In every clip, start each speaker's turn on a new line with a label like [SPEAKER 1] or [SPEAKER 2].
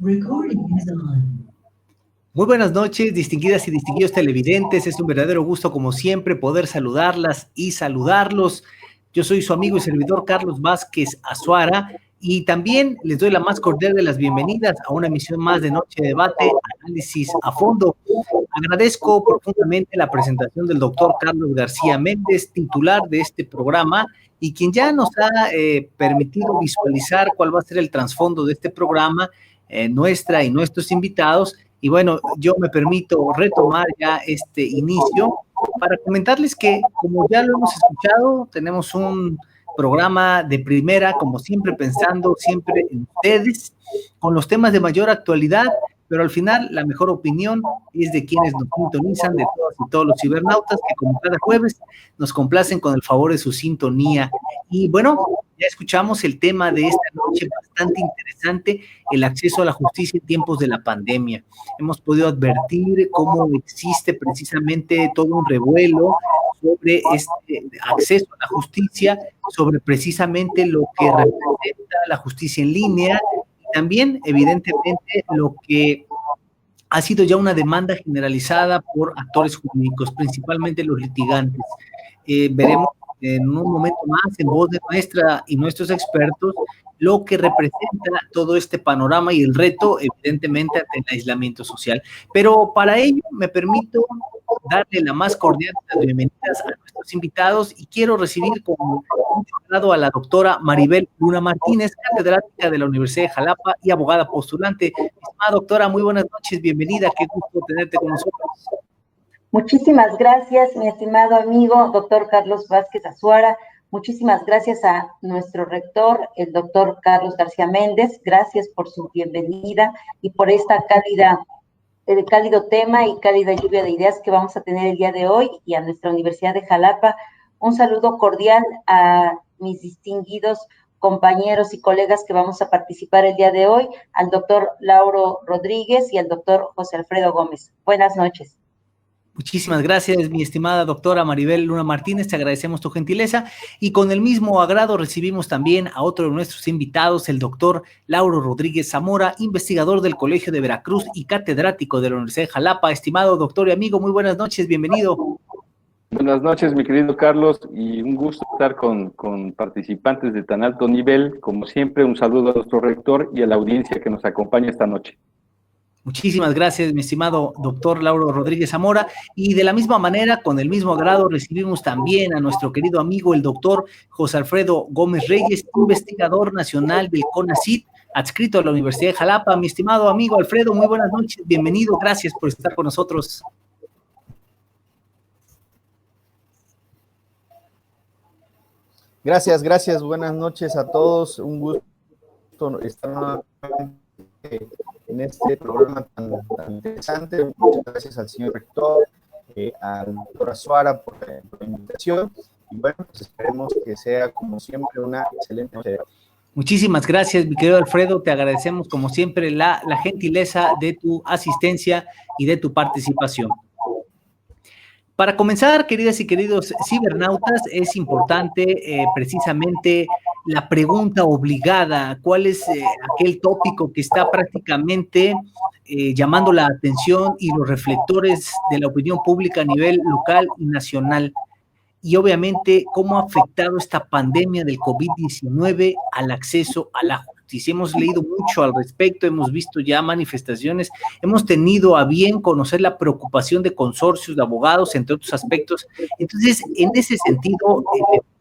[SPEAKER 1] Recording is on. Muy buenas noches, distinguidas y distinguidos televidentes. Es un verdadero gusto, como siempre, poder saludarlas y saludarlos. Yo soy su amigo y servidor Carlos Vázquez Azuara y también les doy la más cordial de las bienvenidas a una emisión más de Noche de Debate, Análisis a Fondo. Agradezco profundamente la presentación del doctor Carlos García Méndez, titular de este programa, y quien ya nos ha permitido visualizar cuál va a ser el trasfondo de este programa, nuestra y nuestros invitados. Y bueno, yo me permito retomar ya este inicio para comentarles que, como ya lo hemos escuchado, tenemos un programa de primera, como siempre, pensando siempre en ustedes, con los temas de mayor actualidad, pero al final la mejor opinión es de quienes nos sintonizan, de todas y todos los cibernautas que como cada jueves nos complacen con el favor de su sintonía. Y bueno, ya escuchamos el tema de esta noche, bastante interesante, el acceso a la justicia en tiempos de la pandemia. Hemos podido advertir cómo existe precisamente todo un revuelo sobre este acceso a la justicia, sobre precisamente lo que representa la justicia en línea, y también, evidentemente, lo que ha sido ya una demanda generalizada por actores jurídicos, principalmente los litigantes. Veremos en un momento más, en voz de nuestra y nuestros expertos, lo que representa todo este panorama y el reto, evidentemente, ante el aislamiento social. Pero para ello me permito darle la más cordial de las bienvenidas a nuestros invitados y quiero recibir con mucho agrado a la doctora Maribel Luna Martínez, catedrática de la Universidad de Jalapa y abogada postulante. Estimada doctora, muy buenas noches, bienvenida, qué gusto tenerte con nosotros.
[SPEAKER 2] Muchísimas gracias, mi estimado amigo, doctor Carlos Vázquez Azuara. Muchísimas gracias a nuestro rector, el doctor Carlos García Méndez. Gracias por su bienvenida y por esta cálido tema y cálida lluvia de ideas que vamos a tener el día de hoy, y a nuestra Universidad de Jalapa. Un saludo cordial a mis distinguidos compañeros y colegas que vamos a participar el día de hoy, al doctor Lauro Rodríguez y al doctor José Alfredo Gómez. Buenas noches.
[SPEAKER 1] Muchísimas gracias, mi estimada doctora Maribel Luna Martínez, te agradecemos tu gentileza y con el mismo agrado recibimos también a otro de nuestros invitados, el doctor Lauro Rodríguez Zamora, investigador del Colegio de Veracruz y catedrático de la Universidad de Jalapa. Estimado doctor y amigo, muy buenas noches, bienvenido.
[SPEAKER 3] Buenas noches, mi querido Carlos, y un gusto estar con participantes de tan alto nivel. Como siempre, un saludo a nuestro rector y a la audiencia que nos acompaña esta noche.
[SPEAKER 1] Muchísimas gracias, mi estimado doctor Lauro Rodríguez Zamora. Y de la misma manera, con el mismo agrado, recibimos también a nuestro querido amigo, el doctor José Alfredo Gómez Reyes, investigador nacional del CONACYT, adscrito a la Universidad de Jalapa. Mi estimado amigo Alfredo, muy buenas noches, bienvenido, gracias por estar con nosotros.
[SPEAKER 4] Gracias, buenas noches a todos, un gusto estar nuevamente en este programa tan interesante. Muchas gracias al señor rector, al doctor Azuara por la invitación, y bueno, pues esperemos que sea como siempre una excelente noche.
[SPEAKER 1] Muchísimas gracias, mi querido Alfredo, te agradecemos como siempre la gentileza de tu asistencia y de tu participación. Para comenzar, queridas y queridos cibernautas, es importante precisamente la pregunta obligada: ¿cuál es aquel tópico que está prácticamente llamando la atención y los reflectores de la opinión pública a nivel local y nacional? Y obviamente, ¿cómo ha afectado esta pandemia del COVID-19 al acceso a la justicia? Hemos leído mucho al respecto, hemos visto ya manifestaciones, hemos tenido a bien conocer la preocupación de consorcios de abogados, entre otros aspectos. Entonces, en ese sentido,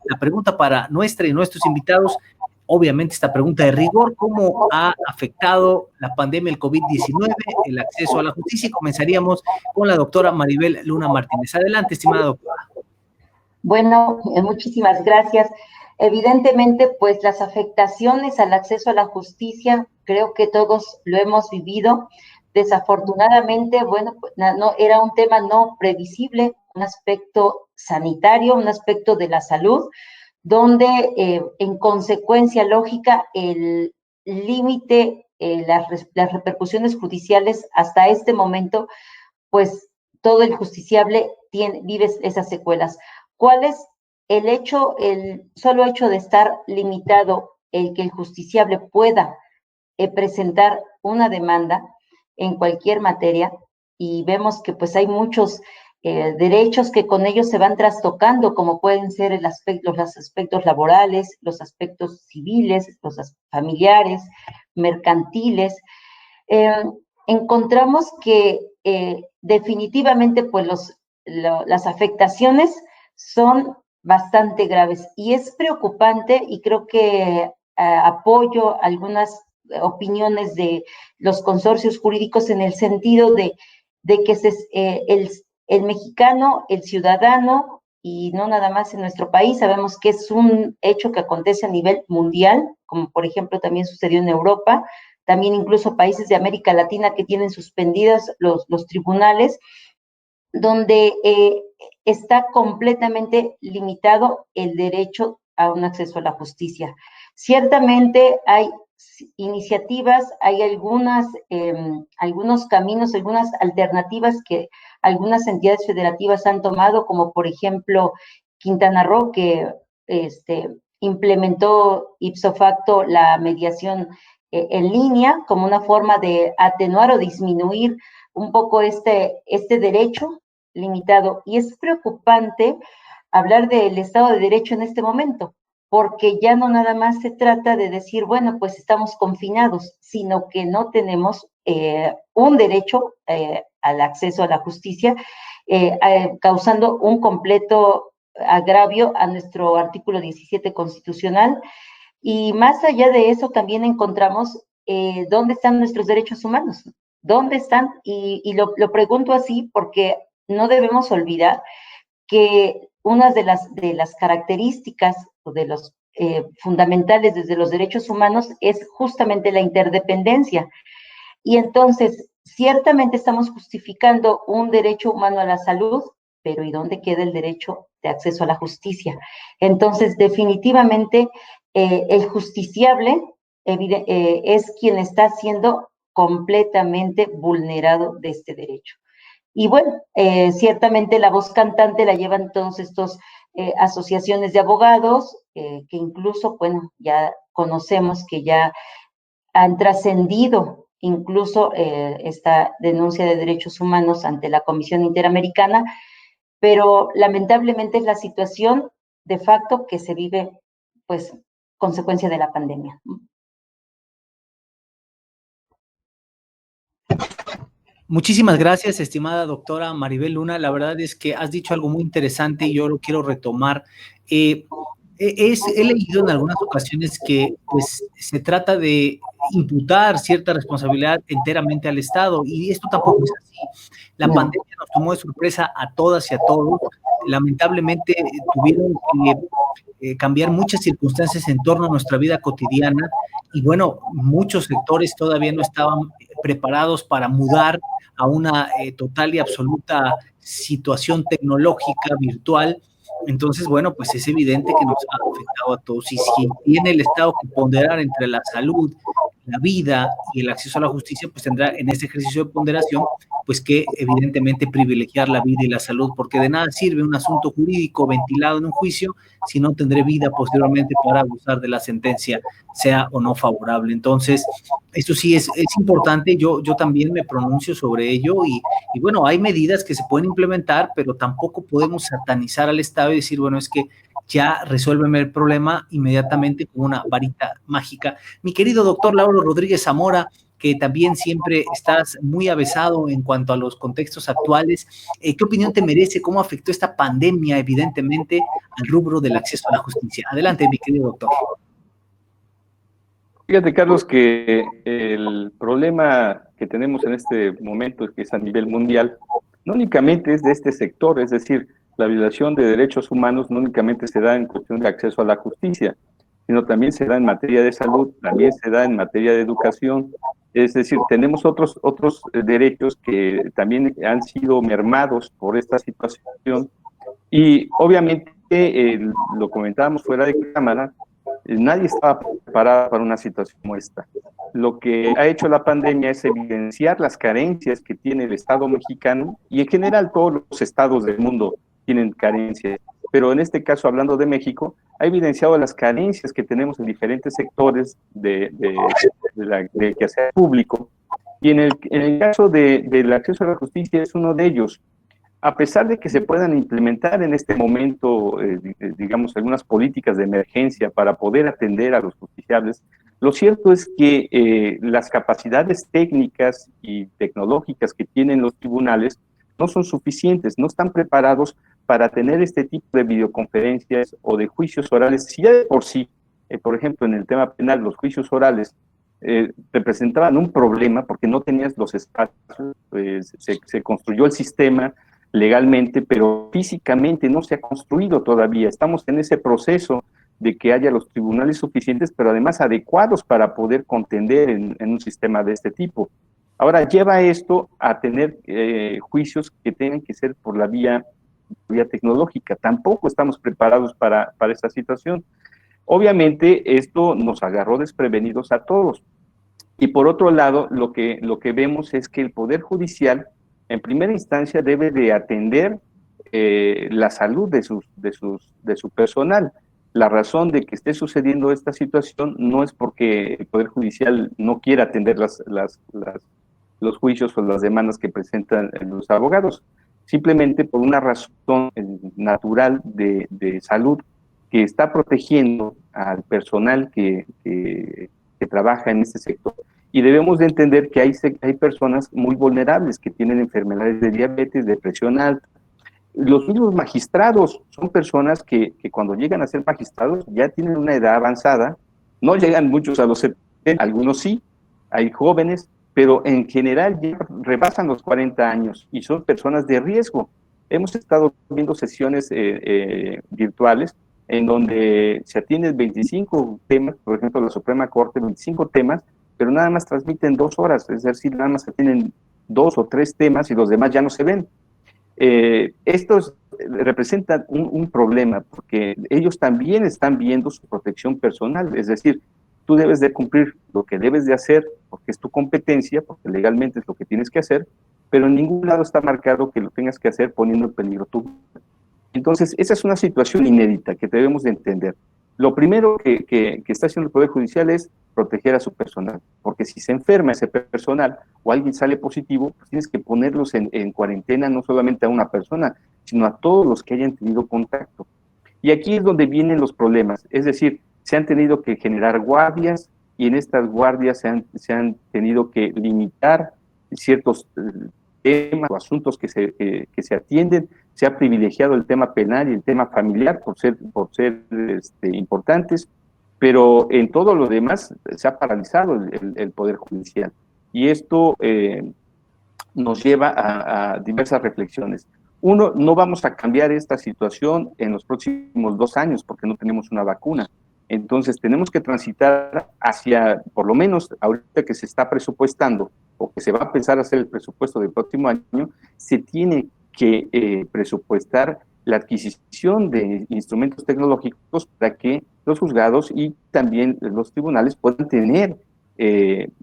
[SPEAKER 1] la pregunta para nuestra y nuestros invitados, obviamente esta pregunta de rigor: ¿cómo ha afectado la pandemia del COVID-19 el acceso a la justicia? Y comenzaríamos con la doctora Maribel Luna Martínez. Adelante, estimada doctora.
[SPEAKER 2] Bueno, muchísimas gracias. Evidentemente, pues las afectaciones al acceso a la justicia, creo que todos lo hemos vivido. Desafortunadamente, bueno, pues no, era un tema no previsible, un aspecto sanitario, un aspecto de la salud, donde en consecuencia lógica el límite, las repercusiones judiciales hasta este momento, pues todo el justiciable vive esas secuelas. ¿Cuál es el solo hecho de estar limitado, el que el justiciable pueda presentar una demanda en cualquier materia, y vemos que pues hay muchos derechos que con ellos se van trastocando, como pueden ser los aspectos laborales, los aspectos civiles, los familiares, mercantiles. Encontramos que definitivamente pues las afectaciones son bastante graves, y es preocupante, y creo que apoyo algunas opiniones de los consorcios jurídicos en el sentido de que el mexicano, el ciudadano, y no nada más en nuestro país, sabemos que es un hecho que acontece a nivel mundial, como por ejemplo también sucedió en Europa, también incluso países de América Latina que tienen suspendidos los tribunales, donde está completamente limitado el derecho a un acceso a la justicia. Ciertamente hay iniciativas, hay algunos caminos, algunas alternativas que algunas entidades federativas han tomado, como por ejemplo Quintana Roo, que implementó ipso facto la mediación en línea como una forma de atenuar o disminuir un poco este derecho limitado. Y es preocupante hablar del Estado de Derecho en este momento, porque ya no nada más se trata de decir, bueno, pues estamos confinados, sino que no tenemos un derecho al acceso a la justicia, causando un completo agravio a nuestro artículo 17 constitucional. Y más allá de eso, también encontramos dónde están nuestros derechos humanos, dónde están, y lo pregunto así porque no debemos olvidar que una de las características o de los fundamentales desde los derechos humanos es justamente la interdependencia. Y entonces, ciertamente estamos justificando un derecho humano a la salud, pero ¿y dónde queda el derecho de acceso a la justicia? Entonces, definitivamente, el justiciable es quien está siendo completamente vulnerado de este derecho. Y bueno, ciertamente la voz cantante la llevan todos estos asociaciones de abogados, que incluso, bueno, ya conocemos que ya han trascendido incluso esta denuncia de derechos humanos ante la Comisión Interamericana, pero lamentablemente es la situación de facto que se vive, pues, consecuencia de la pandemia.
[SPEAKER 1] Muchísimas gracias, estimada doctora Maribel Luna. La verdad es que has dicho algo muy interesante y yo lo quiero retomar. He leído en algunas ocasiones que pues se trata de imputar cierta responsabilidad enteramente al Estado, y esto tampoco es así. La pandemia nos tomó de sorpresa a todas y a todos. Lamentablemente tuvieron que cambiar muchas circunstancias en torno a nuestra vida cotidiana, y bueno, muchos sectores todavía no estaban preparados para mudar a una total y absoluta situación tecnológica virtual. Entonces, bueno, pues es evidente que nos ha afectado a todos, y si tiene el Estado que ponderar entre la salud, la vida y el acceso a la justicia, pues tendrá en este ejercicio de ponderación, pues que evidentemente privilegiar la vida y la salud, porque de nada sirve un asunto jurídico ventilado en un juicio si no tendré vida posteriormente para gozar de la sentencia, sea o no favorable. Entonces, esto sí es importante, yo también me pronuncio sobre ello, y bueno, hay medidas que se pueden implementar, pero tampoco podemos satanizar al Estado y decir, bueno, es que ya resuélveme el problema inmediatamente con una varita mágica. Mi querido doctor Lauro Rodríguez Zamora, que también siempre estás muy avesado en cuanto a los contextos actuales, ¿qué opinión te merece? ¿Cómo afectó esta pandemia, evidentemente, al rubro del acceso a la justicia? Adelante, mi querido doctor.
[SPEAKER 3] Fíjate, Carlos, que el problema que tenemos en este momento, que es a nivel mundial, no únicamente es de este sector, es decir, la violación de derechos humanos no únicamente se da en cuestión de acceso a la justicia, sino también se da en materia de salud, también se da en materia de educación. Es decir, tenemos otros derechos que también han sido mermados por esta situación, y obviamente, lo comentábamos fuera de cámara, nadie estaba preparado para una situación como esta. Lo que ha hecho la pandemia es evidenciar las carencias que tiene el Estado mexicano, y en general todos los estados del mundo tienen carencias. pero en este caso, hablando de México, ha evidenciado las carencias que tenemos en diferentes sectores del quehacer público, y en el caso del acceso a la justicia es uno de ellos. A pesar de que se puedan implementar en este momento, digamos, algunas políticas de emergencia para poder atender a los justiciables, lo cierto es que las capacidades técnicas y tecnológicas que tienen los tribunales no son suficientes, no están preparados para tener este tipo de videoconferencias o de juicios orales. Si ya de por sí, por ejemplo, en el tema penal, los juicios orales representaban un problema porque no tenías los espacios, se construyó el sistema legalmente, pero físicamente no se ha construido todavía. Estamos en ese proceso de que haya los tribunales suficientes, pero además adecuados para poder contender en un sistema de este tipo. Ahora, lleva esto a tener juicios que tengan que ser por la vía tecnológica. Tampoco estamos preparados para esta situación. Obviamente, esto nos agarró desprevenidos a todos. Y por otro lado, lo que vemos es que el Poder Judicial, en primera instancia, debe de atender la salud de su personal. La razón de que esté sucediendo esta situación no es porque el Poder Judicial no quiera atender los juicios o las demandas que presentan los abogados, simplemente por una razón natural de salud que está protegiendo al personal que trabaja en este sector. Y debemos de entender que hay personas muy vulnerables que tienen enfermedades de diabetes, de presión alta. Los mismos magistrados son personas que cuando llegan a ser magistrados ya tienen una edad avanzada, no llegan muchos a los 70, algunos sí, hay jóvenes, pero en general ya rebasan los 40 años y son personas de riesgo. Hemos estado viendo sesiones virtuales en donde se atienden 25 temas, por ejemplo, la Suprema Corte, 25 temas, pero nada más transmiten 2 horas, es decir, nada más se tienen 2 o 3 temas y los demás ya no se ven. Estos representan un problema porque ellos también están viendo su protección personal, es decir, tú debes de cumplir lo que debes de hacer porque es tu competencia, porque legalmente es lo que tienes que hacer, pero en ningún lado está marcado que lo tengas que hacer poniendo en peligro tu vida. Entonces, esa es una situación inédita que debemos de entender. Lo primero que está haciendo el Poder Judicial es proteger a su personal, porque si se enferma ese personal o alguien sale positivo, pues tienes que ponerlos en cuarentena no solamente a una persona, sino a todos los que hayan tenido contacto. Y aquí es donde vienen los problemas, es decir, se han tenido que generar guardias y en estas guardias se han tenido que limitar ciertos temas o asuntos que se atienden. Se ha privilegiado el tema penal y el tema familiar por ser importantes, pero en todo lo demás se ha paralizado el Poder Judicial. Y esto nos lleva a diversas reflexiones. Uno, no vamos a cambiar esta situación en los próximos 2 años porque no tenemos una vacuna. Entonces tenemos que transitar hacia, por lo menos ahorita que se está presupuestando o que se va a empezar a hacer el presupuesto del próximo año, se tiene que presupuestar la adquisición de instrumentos tecnológicos para que los juzgados y también los tribunales puedan tener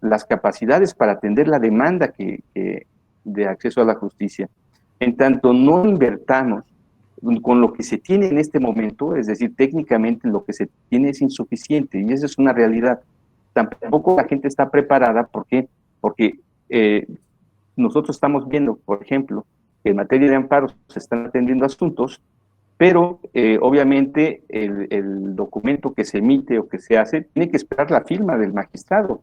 [SPEAKER 3] las capacidades para atender la demanda de acceso a la justicia. En tanto no invertamos con lo que se tiene en este momento, es decir, técnicamente lo que se tiene es insuficiente y esa es una realidad. Tampoco la gente está preparada, ¿por qué? Porque nosotros estamos viendo, por ejemplo, que en materia de amparos se están atendiendo asuntos, pero obviamente el documento que se emite o que se hace tiene que esperar la firma del magistrado, o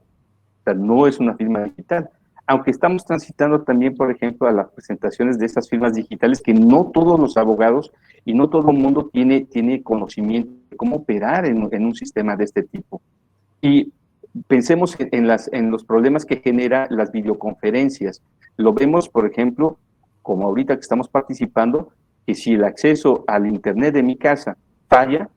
[SPEAKER 3] sea, no es una firma digital. Aunque estamos transitando también, por ejemplo, a las presentaciones de esas firmas digitales, que no todos los abogados y no todo el mundo tiene conocimiento de cómo operar en un sistema de este tipo. Y pensemos en los problemas que genera las videoconferencias. Lo vemos, por ejemplo, como ahorita que estamos participando, que si el acceso al internet de mi casa falla,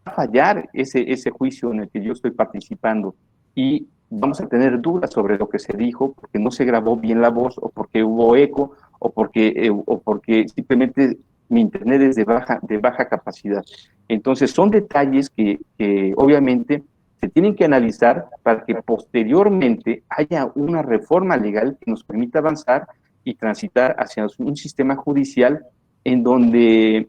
[SPEAKER 3] va a fallar ese juicio en el que yo estoy participando. Y vamos a tener dudas sobre lo que se dijo, porque no se grabó bien la voz, o porque hubo eco, o porque simplemente mi internet es de baja capacidad. Entonces son detalles que obviamente se tienen que analizar para que posteriormente haya una reforma legal que nos permita avanzar y transitar hacia un sistema judicial en donde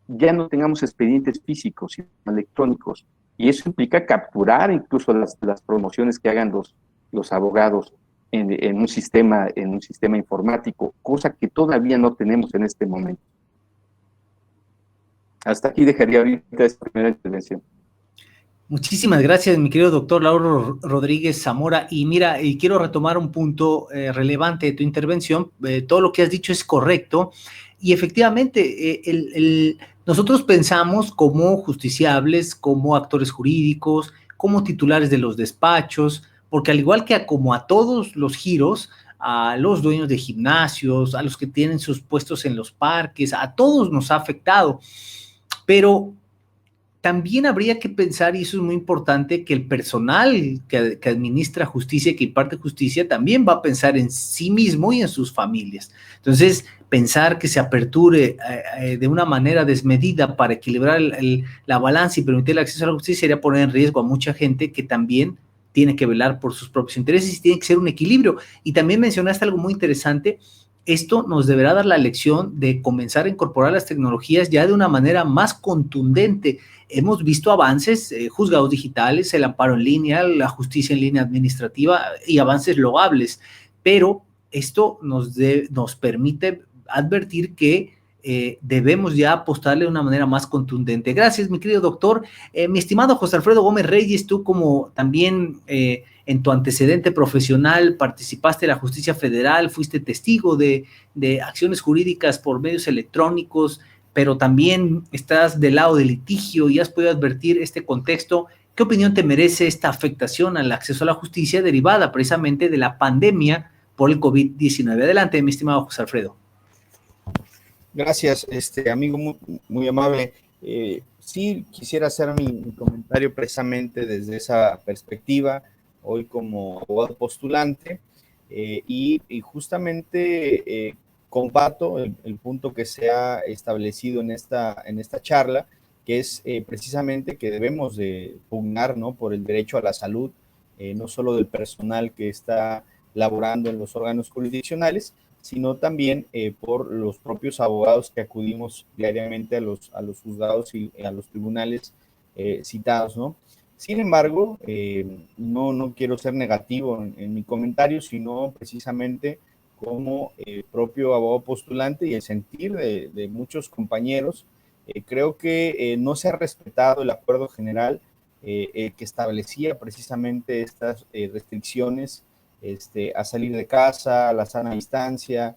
[SPEAKER 3] ya no tengamos expedientes físicos, sino electrónicos. Y eso implica capturar incluso las promociones que hagan los abogados en un sistema informático, cosa que todavía no tenemos en este momento. Hasta aquí dejaría ahorita esta primera intervención.
[SPEAKER 1] Muchísimas gracias, mi querido doctor Lauro Rodríguez Zamora. Y mira, y quiero retomar un punto relevante de tu intervención. Todo lo que has dicho es correcto. Y efectivamente, nosotros pensamos como justiciables, como actores jurídicos, como titulares de los despachos, porque al igual que como a todos los giros, a los dueños de gimnasios, a los que tienen sus puestos en los parques, a todos nos ha afectado. Pero también habría que pensar, y eso es muy importante, que el personal que administra justicia, que imparte justicia, también va a pensar en sí mismo y en sus familias. Entonces, pensar que se aperture de una manera desmedida para equilibrar la balanza y permitir el acceso a la justicia sería poner en riesgo a mucha gente que también tiene que velar por sus propios intereses y tiene que ser un equilibrio. Y también mencionaste algo muy interesante. Esto nos deberá dar la lección de comenzar a incorporar las tecnologías ya de una manera más contundente. Hemos visto avances, juzgados digitales, el amparo en línea, la justicia en línea administrativa y avances loables, pero esto nos permite advertir que debemos ya apostarle de una manera más contundente. Gracias, mi querido doctor. Mi estimado José Alfredo Gómez Reyes, tú como también en tu antecedente profesional participaste de la justicia federal, fuiste testigo de acciones jurídicas por medios electrónicos, pero también estás del lado del litigio y has podido advertir este contexto. ¿Qué opinión te merece esta afectación al acceso a la justicia derivada precisamente de la pandemia por el COVID-19? Adelante, mi estimado José Alfredo.
[SPEAKER 4] Gracias, amigo muy, muy amable. Sí, quisiera hacer mi comentario precisamente desde esa perspectiva, hoy como abogado postulante, y justamente comparto el punto que se ha establecido en esta charla, que es precisamente que debemos de pugnar, ¿no?, por el derecho a la salud, no solo del personal que está laborando en los órganos jurisdiccionales, sino también por los propios abogados que acudimos diariamente a los juzgados y a los tribunales citados, ¿no? Sin embargo, no quiero ser negativo en mi comentario, sino precisamente como propio abogado postulante y el sentir de muchos compañeros, creo que no se ha respetado el acuerdo general que establecía precisamente estas restricciones a salir de casa, a la sana distancia,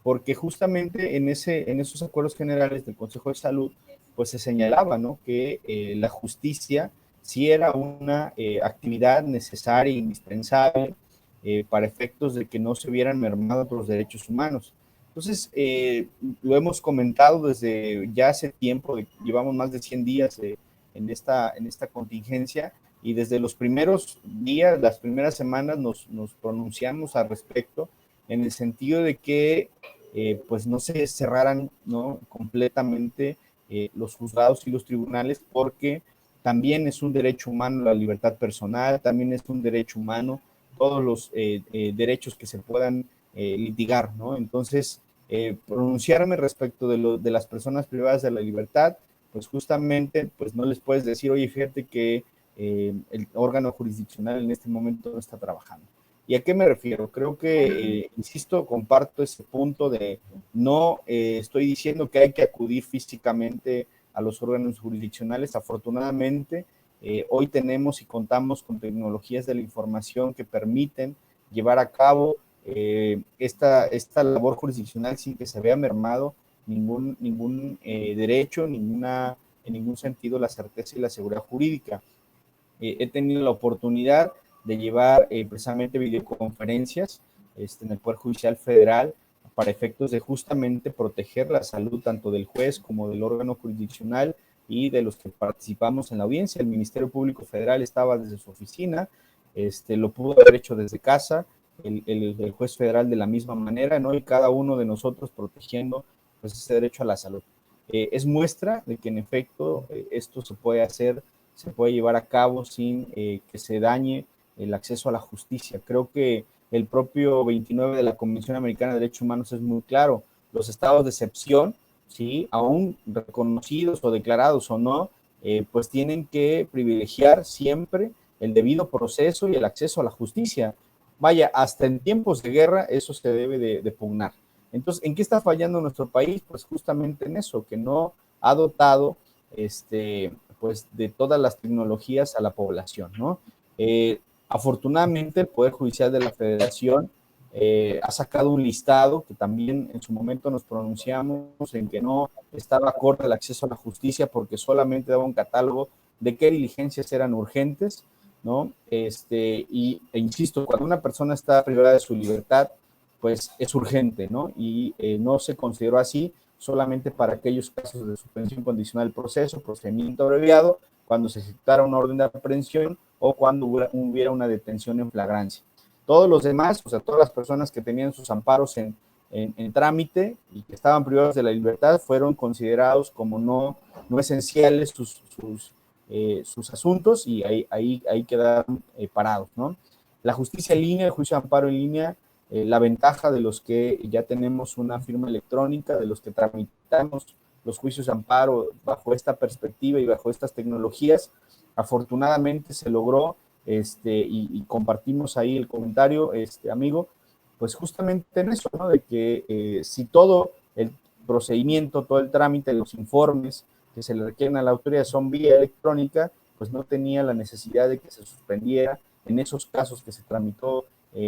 [SPEAKER 4] porque justamente en esos acuerdos generales del Consejo de Salud, pues se señalaba, ¿no?, que la justicia sí era una actividad necesaria e indispensable para efectos de que no se vieran mermados los derechos humanos. Entonces, lo hemos comentado desde ya hace tiempo, llevamos más de 100 días en esta contingencia, y desde los primeros días, las primeras semanas nos pronunciamos al respecto, en el sentido de que pues no se cerraran, ¿no?, completamente los juzgados y los tribunales, porque también es un derecho humano la libertad personal, también es un derecho humano todos los derechos que se puedan litigar, ¿no? Entonces, pronunciarme respecto de las personas privadas de la libertad, pues justamente, pues no les puedes decir, oye, fíjate que el órgano jurisdiccional en este momento no está trabajando. ¿Y a qué me refiero? Creo que, insisto, comparto ese punto de no estoy diciendo que hay que acudir físicamente a los órganos jurisdiccionales. Afortunadamente, hoy tenemos y contamos con tecnologías de la información que permiten llevar a cabo esta labor jurisdiccional sin que se vea mermado ningún derecho, en ningún sentido la certeza y la seguridad jurídica. He tenido la oportunidad de llevar precisamente videoconferencias en el Poder Judicial Federal para efectos de justamente proteger la salud tanto del juez como del órgano jurisdiccional y de los que participamos en la audiencia. El Ministerio Público Federal estaba desde su oficina, lo pudo haber hecho desde casa, el juez federal de la misma manera, ¿no? Y cada uno de nosotros protegiendo pues ese derecho a la salud. Es muestra de que en efecto esto se puede hacer, se puede llevar a cabo sin que se dañe el acceso a la justicia. Creo que el propio 29 de la Convención Americana de Derechos Humanos es muy claro. Los estados de excepción ¿sí? Aún reconocidos o declarados o no, pues tienen que privilegiar siempre el debido proceso y el acceso a la justicia. Vaya, hasta en tiempos de guerra eso se debe de pugnar. Entonces, ¿en qué está fallando nuestro país? Pues justamente en eso, que no ha dotado pues de todas las tecnologías a la población, ¿no? Afortunadamente, el Poder Judicial de la Federación ha sacado un listado que también en su momento nos pronunciamos en que no estaba acorde al acceso a la justicia porque solamente daba un catálogo de qué diligencias eran urgentes, ¿no? E insisto, cuando una persona está privada de su libertad, pues es urgente, ¿no? Y no se consideró así solamente para aquellos casos de suspensión condicional del proceso, procedimiento abreviado, cuando se ejecutara una orden de aprehensión o cuando hubiera una detención en flagrancia. Todos los demás, o sea, todas las personas que tenían sus amparos en trámite y que estaban privados de la libertad fueron considerados como no esenciales sus asuntos y ahí quedaron parados, ¿no? La justicia en línea, el juicio de amparo en línea, la ventaja de los que ya tenemos una firma electrónica, de los que tramitamos los juicios de amparo bajo esta perspectiva y bajo estas tecnologías, afortunadamente se logró, y compartimos ahí el comentario, amigo, pues justamente en eso, ¿no? De que si todo el procedimiento, todo el trámite, los informes que se le requieren a la autoridad son vía electrónica, pues no tenía la necesidad de que se suspendiera en esos casos que se tramitó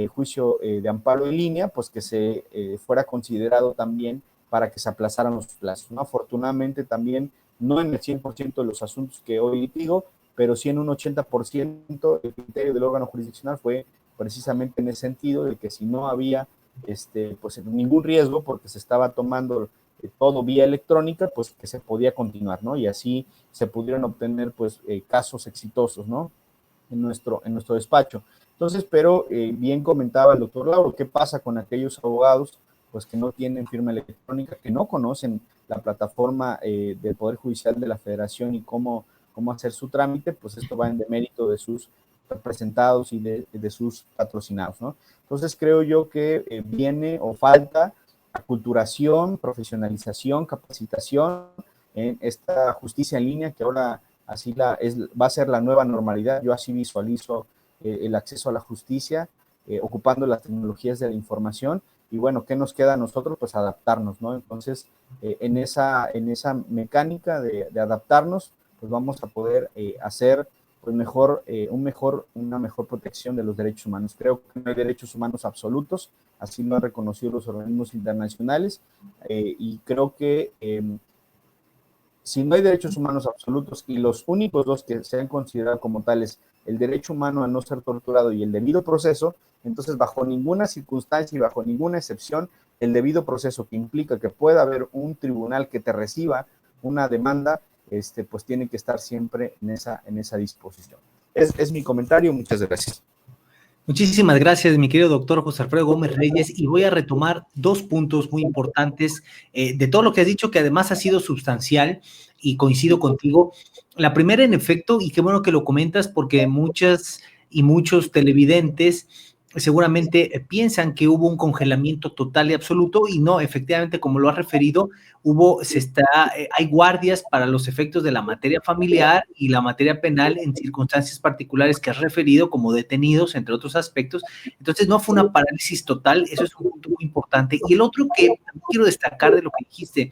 [SPEAKER 4] juicio de amparo en línea, pues que se fuera considerado también para que se aplazaran los plazos, ¿no? Afortunadamente también, no en el 100% de los asuntos que hoy litigo, pero sí en un 80% el criterio del órgano jurisdiccional fue precisamente en ese sentido, de que si no había pues ningún riesgo porque se estaba tomando todo vía electrónica, pues que se podía continuar, ¿no? Y así se pudieron obtener pues casos exitosos, ¿no? En nuestro despacho. Entonces, pero bien comentaba el doctor Lauro, ¿qué pasa con aquellos abogados pues que no tienen firma electrónica, que no conocen la plataforma del Poder Judicial de la Federación y cómo hacer su trámite? Pues esto va en demérito de sus representados y de sus patrocinados, ¿no? Entonces creo yo que viene o falta aculturación, profesionalización, capacitación en esta justicia en línea que ahora va a ser la nueva normalidad. Yo así visualizo el acceso a la justicia, ocupando las tecnologías de la información. Y bueno, ¿qué nos queda a nosotros? Pues adaptarnos, ¿no? Entonces, en esa mecánica de adaptarnos, pues vamos a poder hacer pues una mejor protección de los derechos humanos. Creo que no hay derechos humanos absolutos, así lo han reconocido los organismos internacionales, y creo que si no hay derechos humanos absolutos y los únicos dos que se han considerado como tales, el derecho humano a no ser torturado y el debido proceso, entonces bajo ninguna circunstancia y bajo ninguna excepción, el debido proceso, que implica que pueda haber un tribunal que te reciba una demanda, pues tiene que estar siempre en esa disposición. Es mi comentario, muchas gracias.
[SPEAKER 1] Muchísimas gracias, mi querido doctor José Alfredo Gómez Reyes, y voy a retomar dos puntos muy importantes de todo lo que has dicho, que además ha sido sustancial, y coincido contigo. La primera, en efecto, y qué bueno que lo comentas, porque muchas y muchos televidentes seguramente piensan que hubo un congelamiento total y absoluto, y no, efectivamente, como lo has referido, hay guardias para los efectos de la materia familiar y la materia penal en circunstancias particulares que has referido, como detenidos, entre otros aspectos. Entonces, no fue una parálisis total, eso es un punto muy importante. Y el otro que quiero destacar de lo que dijiste,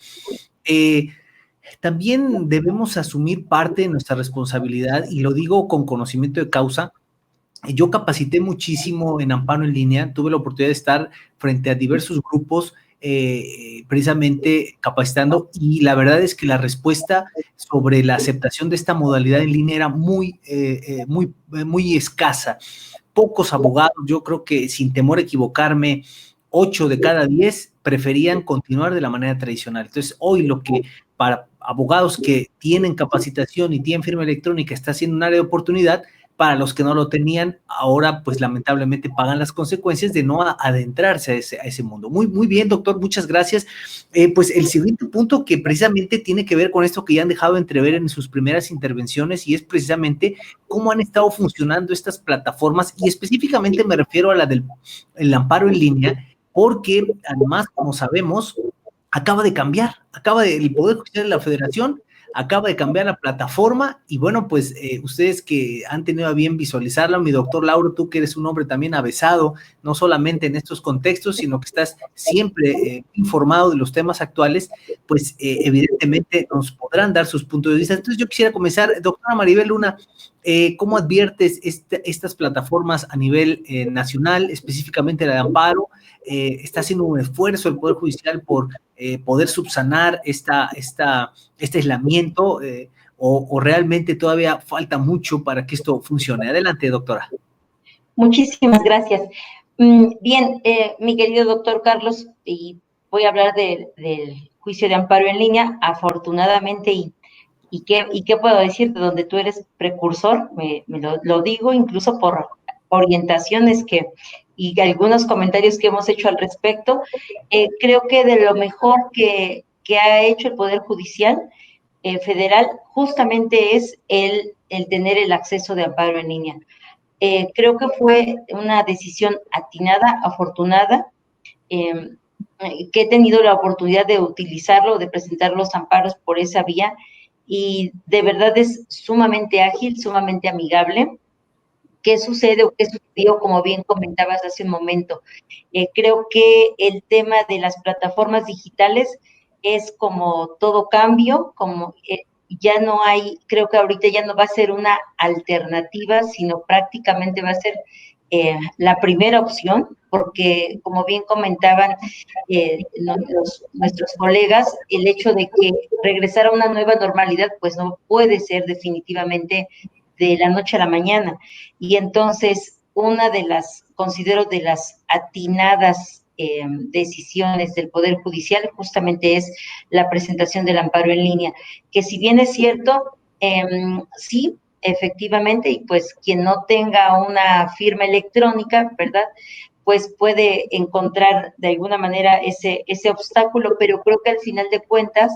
[SPEAKER 1] también debemos asumir parte de nuestra responsabilidad, y lo digo con conocimiento de causa. Yo capacité muchísimo en amparo en línea, tuve la oportunidad de estar frente a diversos grupos precisamente capacitando, y la verdad es que la respuesta sobre la aceptación de esta modalidad en línea era muy escasa. Pocos abogados, yo creo que sin temor a equivocarme, 8 de cada 10 preferían continuar de la manera tradicional. Entonces, hoy lo que para abogados que tienen capacitación y tienen firma electrónica está siendo un área de oportunidad, para los que no lo tenían, ahora pues lamentablemente pagan las consecuencias de no adentrarse a ese mundo. Muy bien, doctor, muchas gracias. Pues el siguiente punto, que precisamente tiene que ver con esto que ya han dejado entrever en sus primeras intervenciones, y es precisamente cómo han estado funcionando estas plataformas, y específicamente me refiero a la del amparo en línea, porque además, como sabemos, acaba de cambiar, el Poder Judicial de la Federación acaba de cambiar la plataforma y bueno, pues ustedes que han tenido a bien visualizarla, mi doctor Lauro, tú que eres un hombre también avesado, no solamente en estos contextos, sino que estás siempre informado de los temas actuales, pues evidentemente nos podrán dar sus puntos de vista. Entonces yo quisiera comenzar, doctora Maribel Luna, ¿cómo adviertes estas plataformas a nivel nacional, específicamente la de amparo? Está haciendo un esfuerzo el Poder Judicial por poder subsanar este aislamiento o realmente todavía falta mucho para que esto funcione. Adelante, doctora.
[SPEAKER 2] Muchísimas gracias. Bien, mi querido doctor Carlos, y voy a hablar del juicio de amparo en línea, afortunadamente, ¿y qué puedo decir? De donde tú eres precursor, lo digo incluso por orientaciones y algunos comentarios que hemos hecho al respecto. Creo que de lo mejor que ha hecho el Poder Judicial Federal justamente es el tener el acceso de amparo en línea. Creo que fue una decisión atinada, afortunada, que he tenido la oportunidad de utilizarlo, de presentar los amparos por esa vía, y de verdad es sumamente ágil, sumamente amigable. ¿Qué sucede o qué sucedió? Como bien comentabas hace un momento, creo que el tema de las plataformas digitales es como todo cambio, como ya no hay, creo que ahorita ya no va a ser una alternativa, sino prácticamente va a ser la primera opción, porque como bien comentaban nuestros colegas, el hecho de que regresar a una nueva normalidad, pues no puede ser definitivamente de la noche a la mañana. Y entonces, considero de las atinadas decisiones del Poder Judicial justamente es la presentación del amparo en línea, que si bien es cierto, sí, efectivamente, y pues quien no tenga una firma electrónica, ¿verdad?, pues puede encontrar de alguna manera ese obstáculo, pero creo que al final de cuentas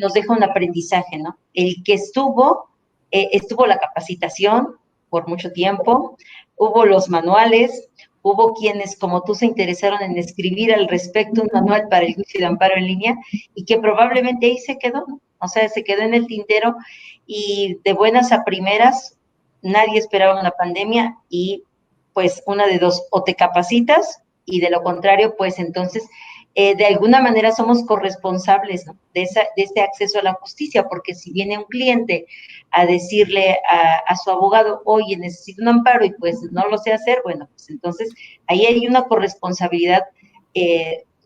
[SPEAKER 2] nos deja un aprendizaje, ¿no? El que estuvo la capacitación por mucho tiempo, hubo los manuales, hubo quienes como tú se interesaron en escribir al respecto un manual para el juicio de amparo en línea y que probablemente ahí se quedó, ¿no? O sea, se quedó en el tintero y de buenas a primeras nadie esperaba una pandemia y pues una de dos, o te capacitas y de lo contrario, pues entonces de alguna manera somos corresponsables, ¿no?, de ese acceso a la justicia, porque si viene un cliente a decirle a su abogado, oye, necesito un amparo y pues no lo sé hacer, bueno, pues entonces ahí hay una corresponsabilidad,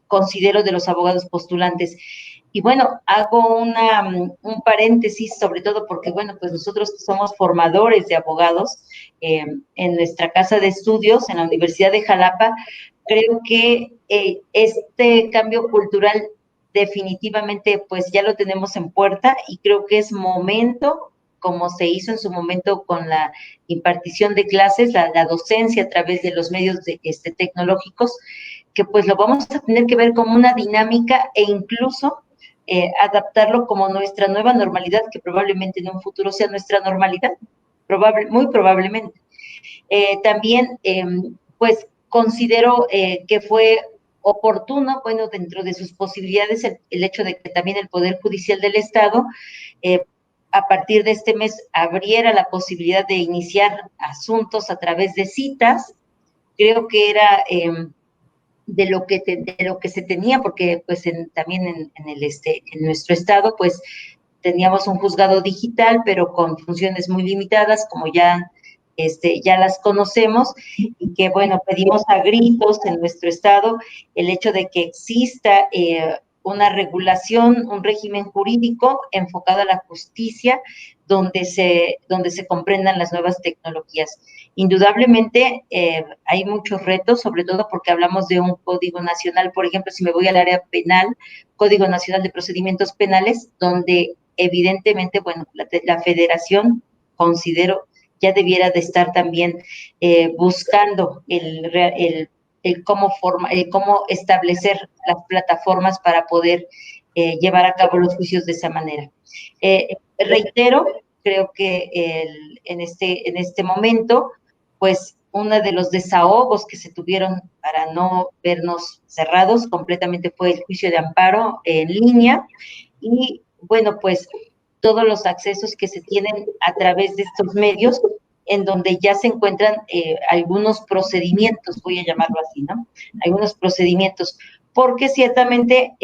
[SPEAKER 2] considero, de los abogados postulantes. Y bueno, hago un paréntesis, sobre todo porque, bueno, pues nosotros somos formadores de abogados en nuestra casa de estudios, en la Universidad de Jalapa. Creo que este cambio cultural definitivamente pues ya lo tenemos en puerta y creo que es momento, como se hizo en su momento con la impartición de clases, la docencia a través de los medios tecnológicos, que pues lo vamos a tener que ver como una dinámica e incluso adaptarlo como nuestra nueva normalidad, que probablemente en un futuro sea nuestra normalidad, muy probablemente. También, pues, considero que fue oportuno, bueno, dentro de sus posibilidades, el hecho de que también el Poder Judicial del Estado, a partir de este mes, abriera la posibilidad de iniciar asuntos a través de citas. Creo que era de lo que se tenía, porque pues también en nuestro estado, pues teníamos un juzgado digital, pero con funciones muy limitadas, como ya las conocemos, y que, bueno, pedimos a gritos en nuestro estado el hecho de que exista una regulación, un régimen jurídico enfocado a la justicia, donde se comprendan las nuevas tecnologías. Indudablemente hay muchos retos, sobre todo porque hablamos de un código nacional, por ejemplo, si me voy al área penal, Código Nacional de Procedimientos Penales, donde evidentemente, bueno, la federación, considero, ya debiera de estar también buscando cómo establecer las plataformas para poder llevar a cabo los juicios de esa manera. Reitero, creo que en este momento, pues uno de los desahogos que se tuvieron para no vernos cerrados completamente fue el juicio de amparo en línea y, bueno, pues todos los accesos que se tienen a través de estos medios en donde ya se encuentran algunos procedimientos, voy a llamarlo así, ¿no? Algunos procedimientos, porque ciertamente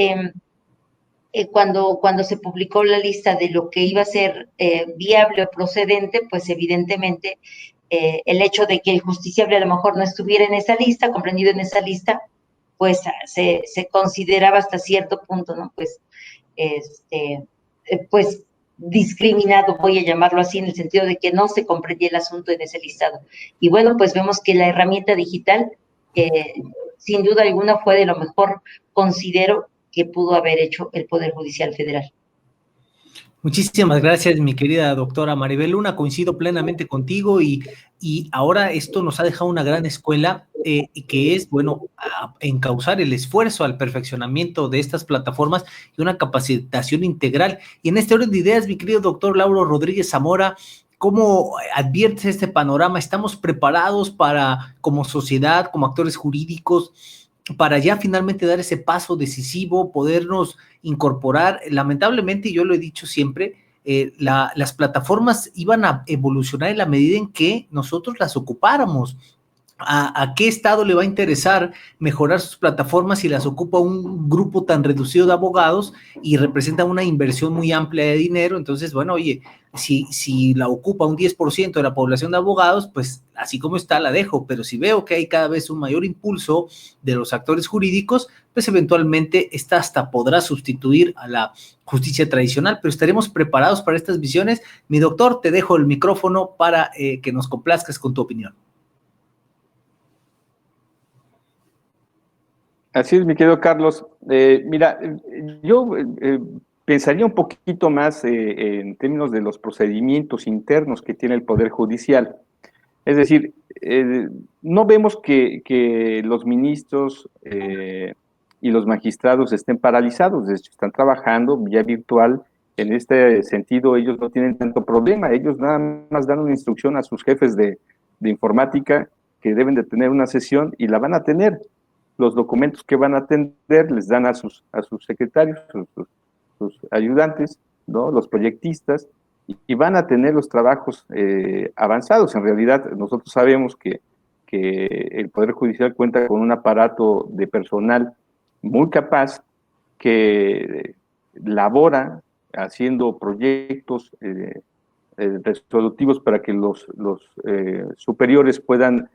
[SPEAKER 2] cuando se publicó la lista de lo que iba a ser viable o procedente, pues evidentemente el hecho de que el justiciable a lo mejor no estuviera en esa lista, comprendido en esa lista, pues se consideraba hasta cierto punto, ¿no? Pues discriminado, voy a llamarlo así, en el sentido de que no se comprendía el asunto en ese listado. Y bueno, pues vemos que la herramienta digital, sin duda alguna, fue de lo mejor, considero, que pudo haber hecho el Poder Judicial Federal.
[SPEAKER 1] Muchísimas gracias, mi querida doctora Maribel Luna, coincido plenamente contigo y ahora esto nos ha dejado una gran escuela que es, bueno, encauzar el esfuerzo al perfeccionamiento de estas plataformas y una capacitación integral. Y en este orden de ideas, mi querido doctor Lauro Rodríguez Zamora, ¿cómo adviertes este panorama? ¿Estamos preparados para, como sociedad, como actores jurídicos, para ya finalmente dar ese paso decisivo, podernos incorporar? Lamentablemente, yo lo he dicho siempre, las plataformas iban a evolucionar en la medida en que nosotros las ocupáramos. ¿A qué Estado le va a interesar mejorar sus plataformas si las ocupa un grupo tan reducido de abogados y representa una inversión muy amplia de dinero? Entonces, bueno, oye, si la ocupa un 10% de la población de abogados, pues así como está la dejo, pero si veo que hay cada vez un mayor impulso de los actores jurídicos, pues eventualmente esta hasta podrá sustituir a la justicia tradicional, pero estaremos preparados para estas visiones. Mi doctor, te dejo el micrófono para que nos complazcas con tu opinión.
[SPEAKER 3] Así es, mi querido Carlos. Mira, yo pensaría un poquito más en términos de los procedimientos internos que tiene el Poder Judicial. Es decir, no vemos que los ministros y los magistrados estén paralizados, de hecho están trabajando vía virtual. En este sentido, ellos no tienen tanto problema, ellos nada más dan una instrucción a sus jefes de informática que deben de tener una sesión y la van a tener. Los documentos que van a atender les dan a sus secretarios, sus ayudantes, ¿no? Los proyectistas, y van a tener los trabajos avanzados. En realidad, nosotros sabemos que el Poder Judicial cuenta con un aparato de personal muy capaz que labora haciendo proyectos resolutivos para que los superiores puedan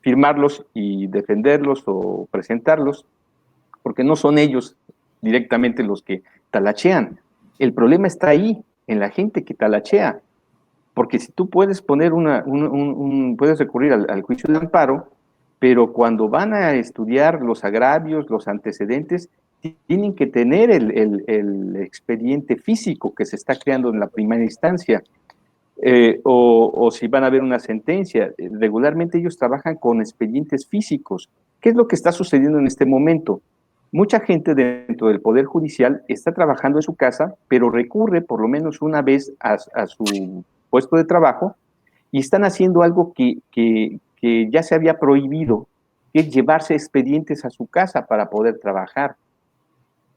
[SPEAKER 3] firmarlos y defenderlos o presentarlos, porque no son ellos directamente los que talachean. El problema está ahí, en la gente que talachea, porque si tú puedes poner puedes recurrir al juicio de amparo, pero cuando van a estudiar los agravios, los antecedentes, tienen que tener el expediente físico que se está creando en la primera instancia. O si van a ver una sentencia. Regularmente ellos trabajan con expedientes físicos. ¿Qué es lo que está sucediendo en este momento? Mucha gente dentro del Poder Judicial está trabajando en su casa, pero recurre por lo menos una vez a su puesto de trabajo y están haciendo algo que ya se había prohibido, que es llevarse expedientes a su casa para poder trabajar.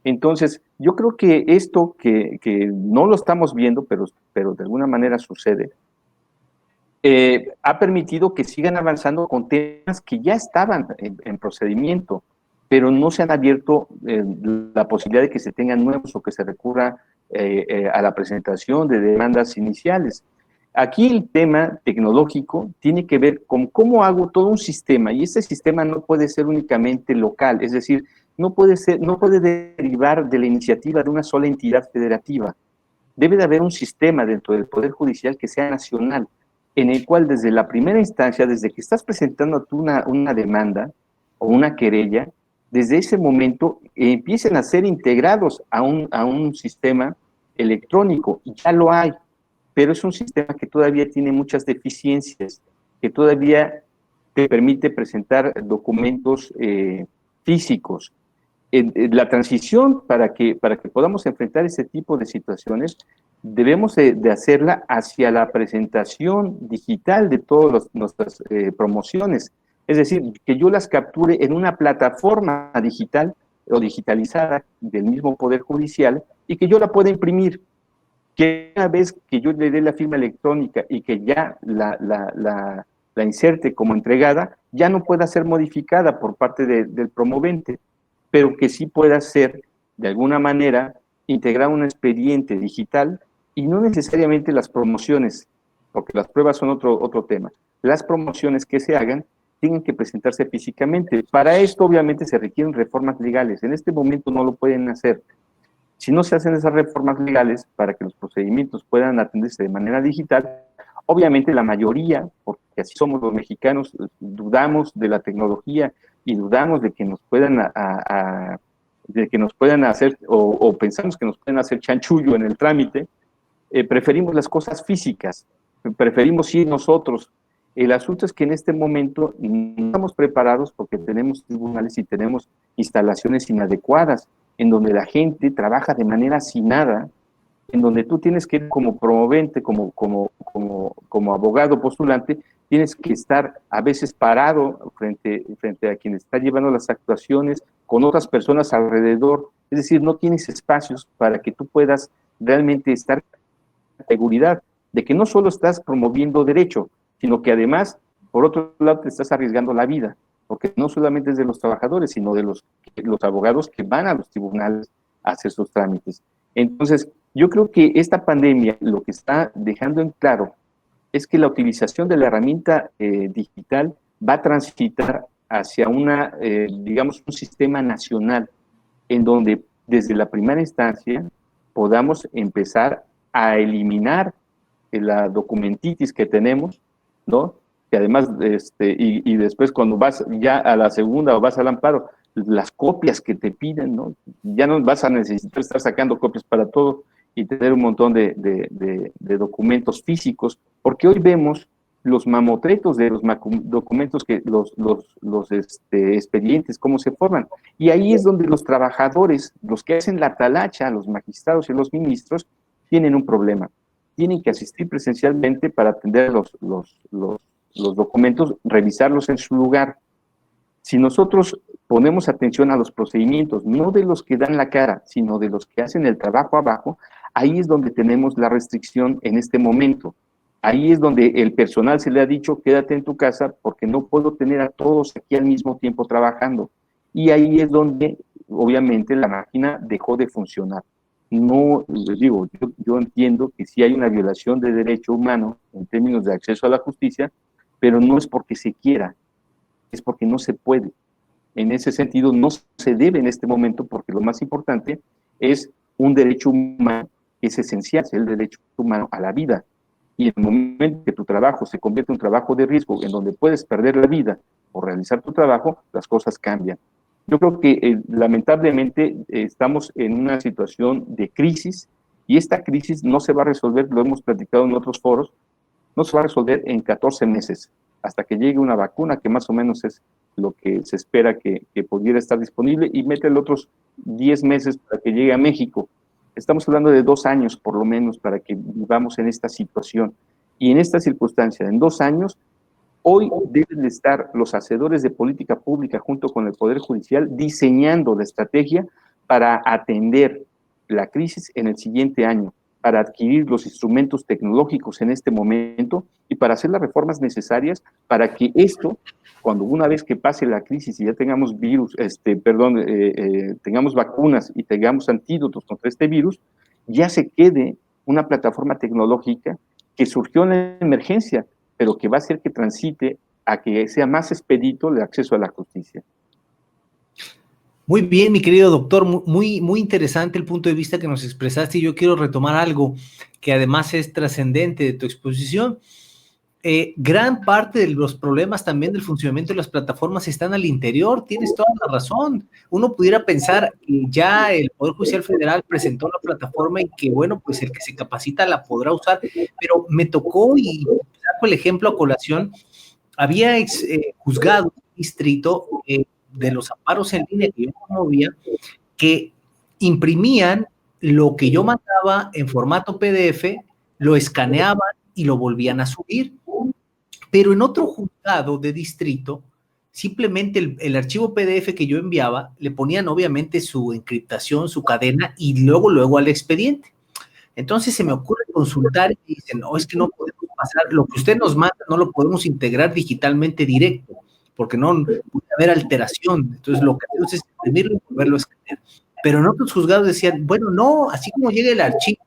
[SPEAKER 3] Entonces, yo creo que esto que no lo estamos viendo, pero de alguna manera sucede, ha permitido que sigan avanzando con temas que ya estaban en procedimiento, pero no se han abierto la posibilidad de que se tengan nuevos o que se recurra a la presentación de demandas iniciales. Aquí el tema tecnológico tiene que ver con cómo hago todo un sistema, y este sistema no puede ser únicamente local, es decir, no puede derivar de la iniciativa de una sola entidad federativa. Debe de haber un sistema dentro del Poder Judicial que sea nacional, en el cual desde la primera instancia, desde que estás presentando tú una demanda o una querella, desde ese momento empiecen a ser integrados a un sistema electrónico, y ya lo hay, pero es un sistema que todavía tiene muchas deficiencias, que todavía te permite presentar documentos físicos. La transición para que podamos enfrentar ese tipo de situaciones debemos de hacerla hacia la presentación digital de todas nuestras promociones. Es decir, que yo las capture en una plataforma digital o digitalizada del mismo Poder Judicial y que yo la pueda imprimir. Que una vez que yo le dé la firma electrónica y que ya la inserte como entregada, ya no pueda ser modificada por parte del promovente, pero que sí pueda ser, de alguna manera, integrar un expediente digital y no necesariamente las promociones, porque las pruebas son otro tema. Las promociones que se hagan tienen que presentarse físicamente. Para esto, obviamente, se requieren reformas legales. En este momento no lo pueden hacer. Si no se hacen esas reformas legales para que los procedimientos puedan atenderse de manera digital, obviamente la mayoría, porque así somos los mexicanos, dudamos de la tecnología y dudamos de que nos puedan hacer, o pensamos que nos pueden hacer chanchullo en el trámite, preferimos las cosas físicas, preferimos ir nosotros. El asunto es que en este momento no estamos preparados porque tenemos tribunales y tenemos instalaciones inadecuadas, en donde la gente trabaja de manera hacinada, en donde tú tienes que ir como promovente, como abogado postulante, tienes que estar a veces parado frente a quien está llevando las actuaciones, con otras personas alrededor, es decir, no tienes espacios para que tú puedas realmente estar con seguridad de que no solo estás promoviendo derecho, sino que además, por otro lado, te estás arriesgando la vida, porque no solamente es de los trabajadores, sino de los abogados que van a los tribunales a hacer sus trámites. Entonces, yo creo que esta pandemia lo que está dejando en claro es que la utilización de la herramienta digital va a transitar hacia digamos, un sistema nacional en donde desde la primera instancia podamos empezar a eliminar la documentitis que tenemos, ¿no? Que además, y después cuando vas ya a la segunda o vas al amparo, las copias que te piden, ¿no? Ya no vas a necesitar estar sacando copias para todo y tener un montón de documentos físicos, porque hoy vemos los mamotretos de los documentos, los expedientes, cómo se forman. Y ahí es donde los trabajadores, los que hacen la talacha, los magistrados y los ministros, tienen un problema. Tienen que asistir presencialmente para atender los documentos, revisarlos en su lugar. Si nosotros ponemos atención a los procedimientos, no de los que dan la cara, sino de los que hacen el trabajo abajo, ahí es donde tenemos la restricción en este momento. Ahí es donde el personal se le ha dicho, quédate en tu casa porque no puedo tener a todos aquí al mismo tiempo trabajando. Y ahí es donde, obviamente, la máquina dejó de funcionar. No, les digo, yo entiendo que sí hay una violación de derecho humano en términos de acceso a la justicia, pero no es porque se quiera, es porque no se puede. En ese sentido, no se debe en este momento, porque lo más importante es un derecho humano que es esencial, es el derecho humano a la vida. Y en el momento que tu trabajo se convierte en un trabajo de riesgo, en donde puedes perder la vida por realizar tu trabajo, las cosas cambian. Yo creo que lamentablemente estamos en una situación de crisis y esta crisis no se va a resolver, lo hemos platicado en otros foros, no se va a resolver en 14 meses, hasta que llegue una vacuna, que más o menos es lo que se espera que pudiera estar disponible, y métele otros 10 meses para que llegue a México. Estamos hablando de 2 años, por lo menos, para que vivamos en esta situación. Y en esta circunstancia, en 2 años, hoy deben de estar los hacedores de política pública junto con el Poder Judicial diseñando la estrategia para atender la crisis en el siguiente año, para adquirir los instrumentos tecnológicos en este momento y para hacer las reformas necesarias para que esto, cuando una vez que pase la crisis y ya tengamos tengamos vacunas y tengamos antídotos contra este virus, ya se quede una plataforma tecnológica que surgió en la emergencia, pero que va a hacer que transite a que sea más expedito el acceso a la justicia.
[SPEAKER 1] Muy bien, mi querido doctor, muy interesante el punto de vista que nos expresaste, y yo quiero retomar algo que además es trascendente de tu exposición. Gran parte de los problemas también del funcionamiento de las plataformas están al interior, tienes toda la razón. Uno pudiera pensar que ya el Poder Judicial Federal presentó la plataforma y que, bueno, pues el que se capacita la podrá usar, pero me tocó, y saco el ejemplo a colación, había juzgado distrito de los amparos en línea que yo promovía, que imprimían lo que yo mandaba en formato PDF, lo escaneaban y lo volvían a subir. Pero en otro juzgado de distrito, simplemente el archivo PDF que yo enviaba, le ponían obviamente su encriptación, su cadena, y luego al expediente. Entonces se me ocurre consultar y dicen, no, es que no podemos pasar, lo que usted nos manda no lo podemos integrar digitalmente directo, porque no puede haber alteración. Entonces lo que hacemos es imprimirlo y volverlo a escanear. Pero en otros juzgados decían, bueno, no, así como llega el archivo,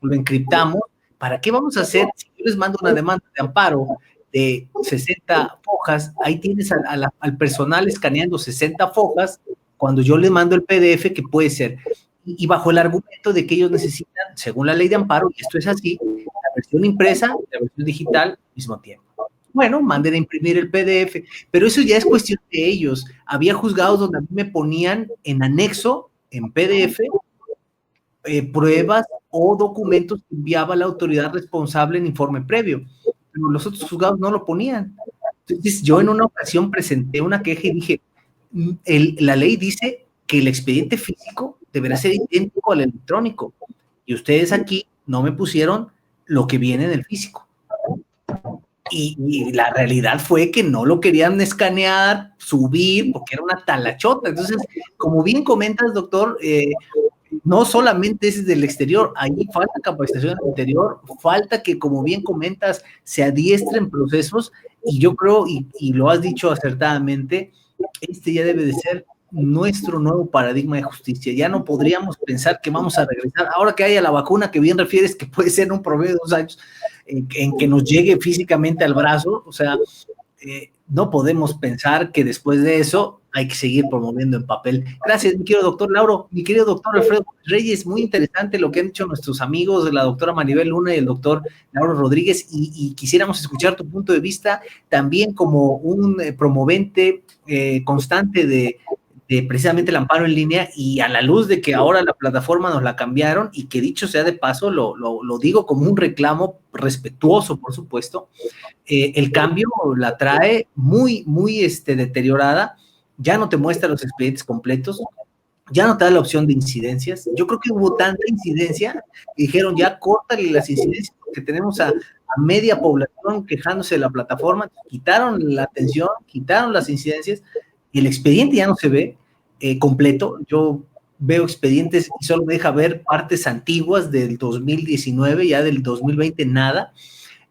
[SPEAKER 1] lo encriptamos, ¿para qué vamos a hacer? Si yo les mando una demanda de amparo de 60 fojas, ahí tienes al personal escaneando 60 fojas, cuando yo les mando el PDF, que puede ser, y bajo el argumento de que ellos necesitan, según la ley de amparo, y esto es así, la versión impresa y la versión digital al mismo tiempo. Bueno, manden a imprimir el PDF, pero eso ya es cuestión de ellos. Había juzgados donde a mí me ponían en anexo, en PDF, pruebas o documentos que enviaba la autoridad responsable en informe previo, pero los otros juzgados no lo ponían. Entonces yo en una ocasión presenté una queja y dije, la ley dice que el expediente físico deberá ser idéntico al electrónico, y ustedes aquí no me pusieron lo que viene en el físico. Y la realidad fue que no lo querían escanear, subir, porque era una talachota. Entonces, como bien comentas, doctor, no solamente es del exterior, ahí falta capacitación del interior, falta que, como bien comentas, se adiestren procesos, y yo creo, y lo has dicho acertadamente, este ya debe de ser nuestro nuevo paradigma de justicia. Ya no podríamos pensar que vamos a regresar, ahora que haya la vacuna, que bien refieres que puede ser un promedio de 2 años, en que nos llegue físicamente al brazo, o sea, no podemos pensar que después de eso hay que seguir promoviendo en papel. Gracias, mi querido doctor Lauro, mi querido doctor Alfredo Reyes, muy interesante lo que han hecho nuestros amigos, la doctora Maribel Luna y el doctor Lauro Rodríguez, y quisiéramos escuchar tu punto de vista también como un promovente constante de precisamente el amparo en línea, y a la luz de que ahora la plataforma nos la cambiaron, y que dicho sea de paso, lo digo como un reclamo respetuoso, por supuesto, el cambio la trae muy, muy deteriorada, ya no te muestra los expedientes completos, ya no te da la opción de incidencias. Yo creo que hubo tanta incidencia que dijeron, ya córtale las incidencias, porque tenemos a media población quejándose de la plataforma, quitaron la atención, quitaron las incidencias, y el expediente ya no se ve completo. Yo veo expedientes y solo me deja ver partes antiguas del 2019, ya del 2020 nada,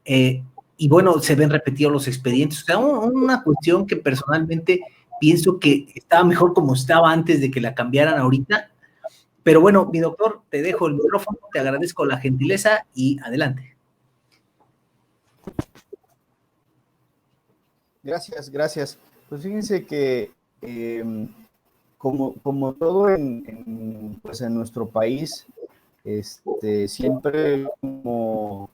[SPEAKER 1] y bueno, se ven repetidos los expedientes. O sea, una cuestión que personalmente pienso que estaba mejor como estaba antes de que la cambiaran ahorita. Pero bueno, mi doctor, te dejo el micrófono, te agradezco la gentileza y adelante.
[SPEAKER 4] Gracias. Pues fíjense que como todo pues en nuestro país, siempre como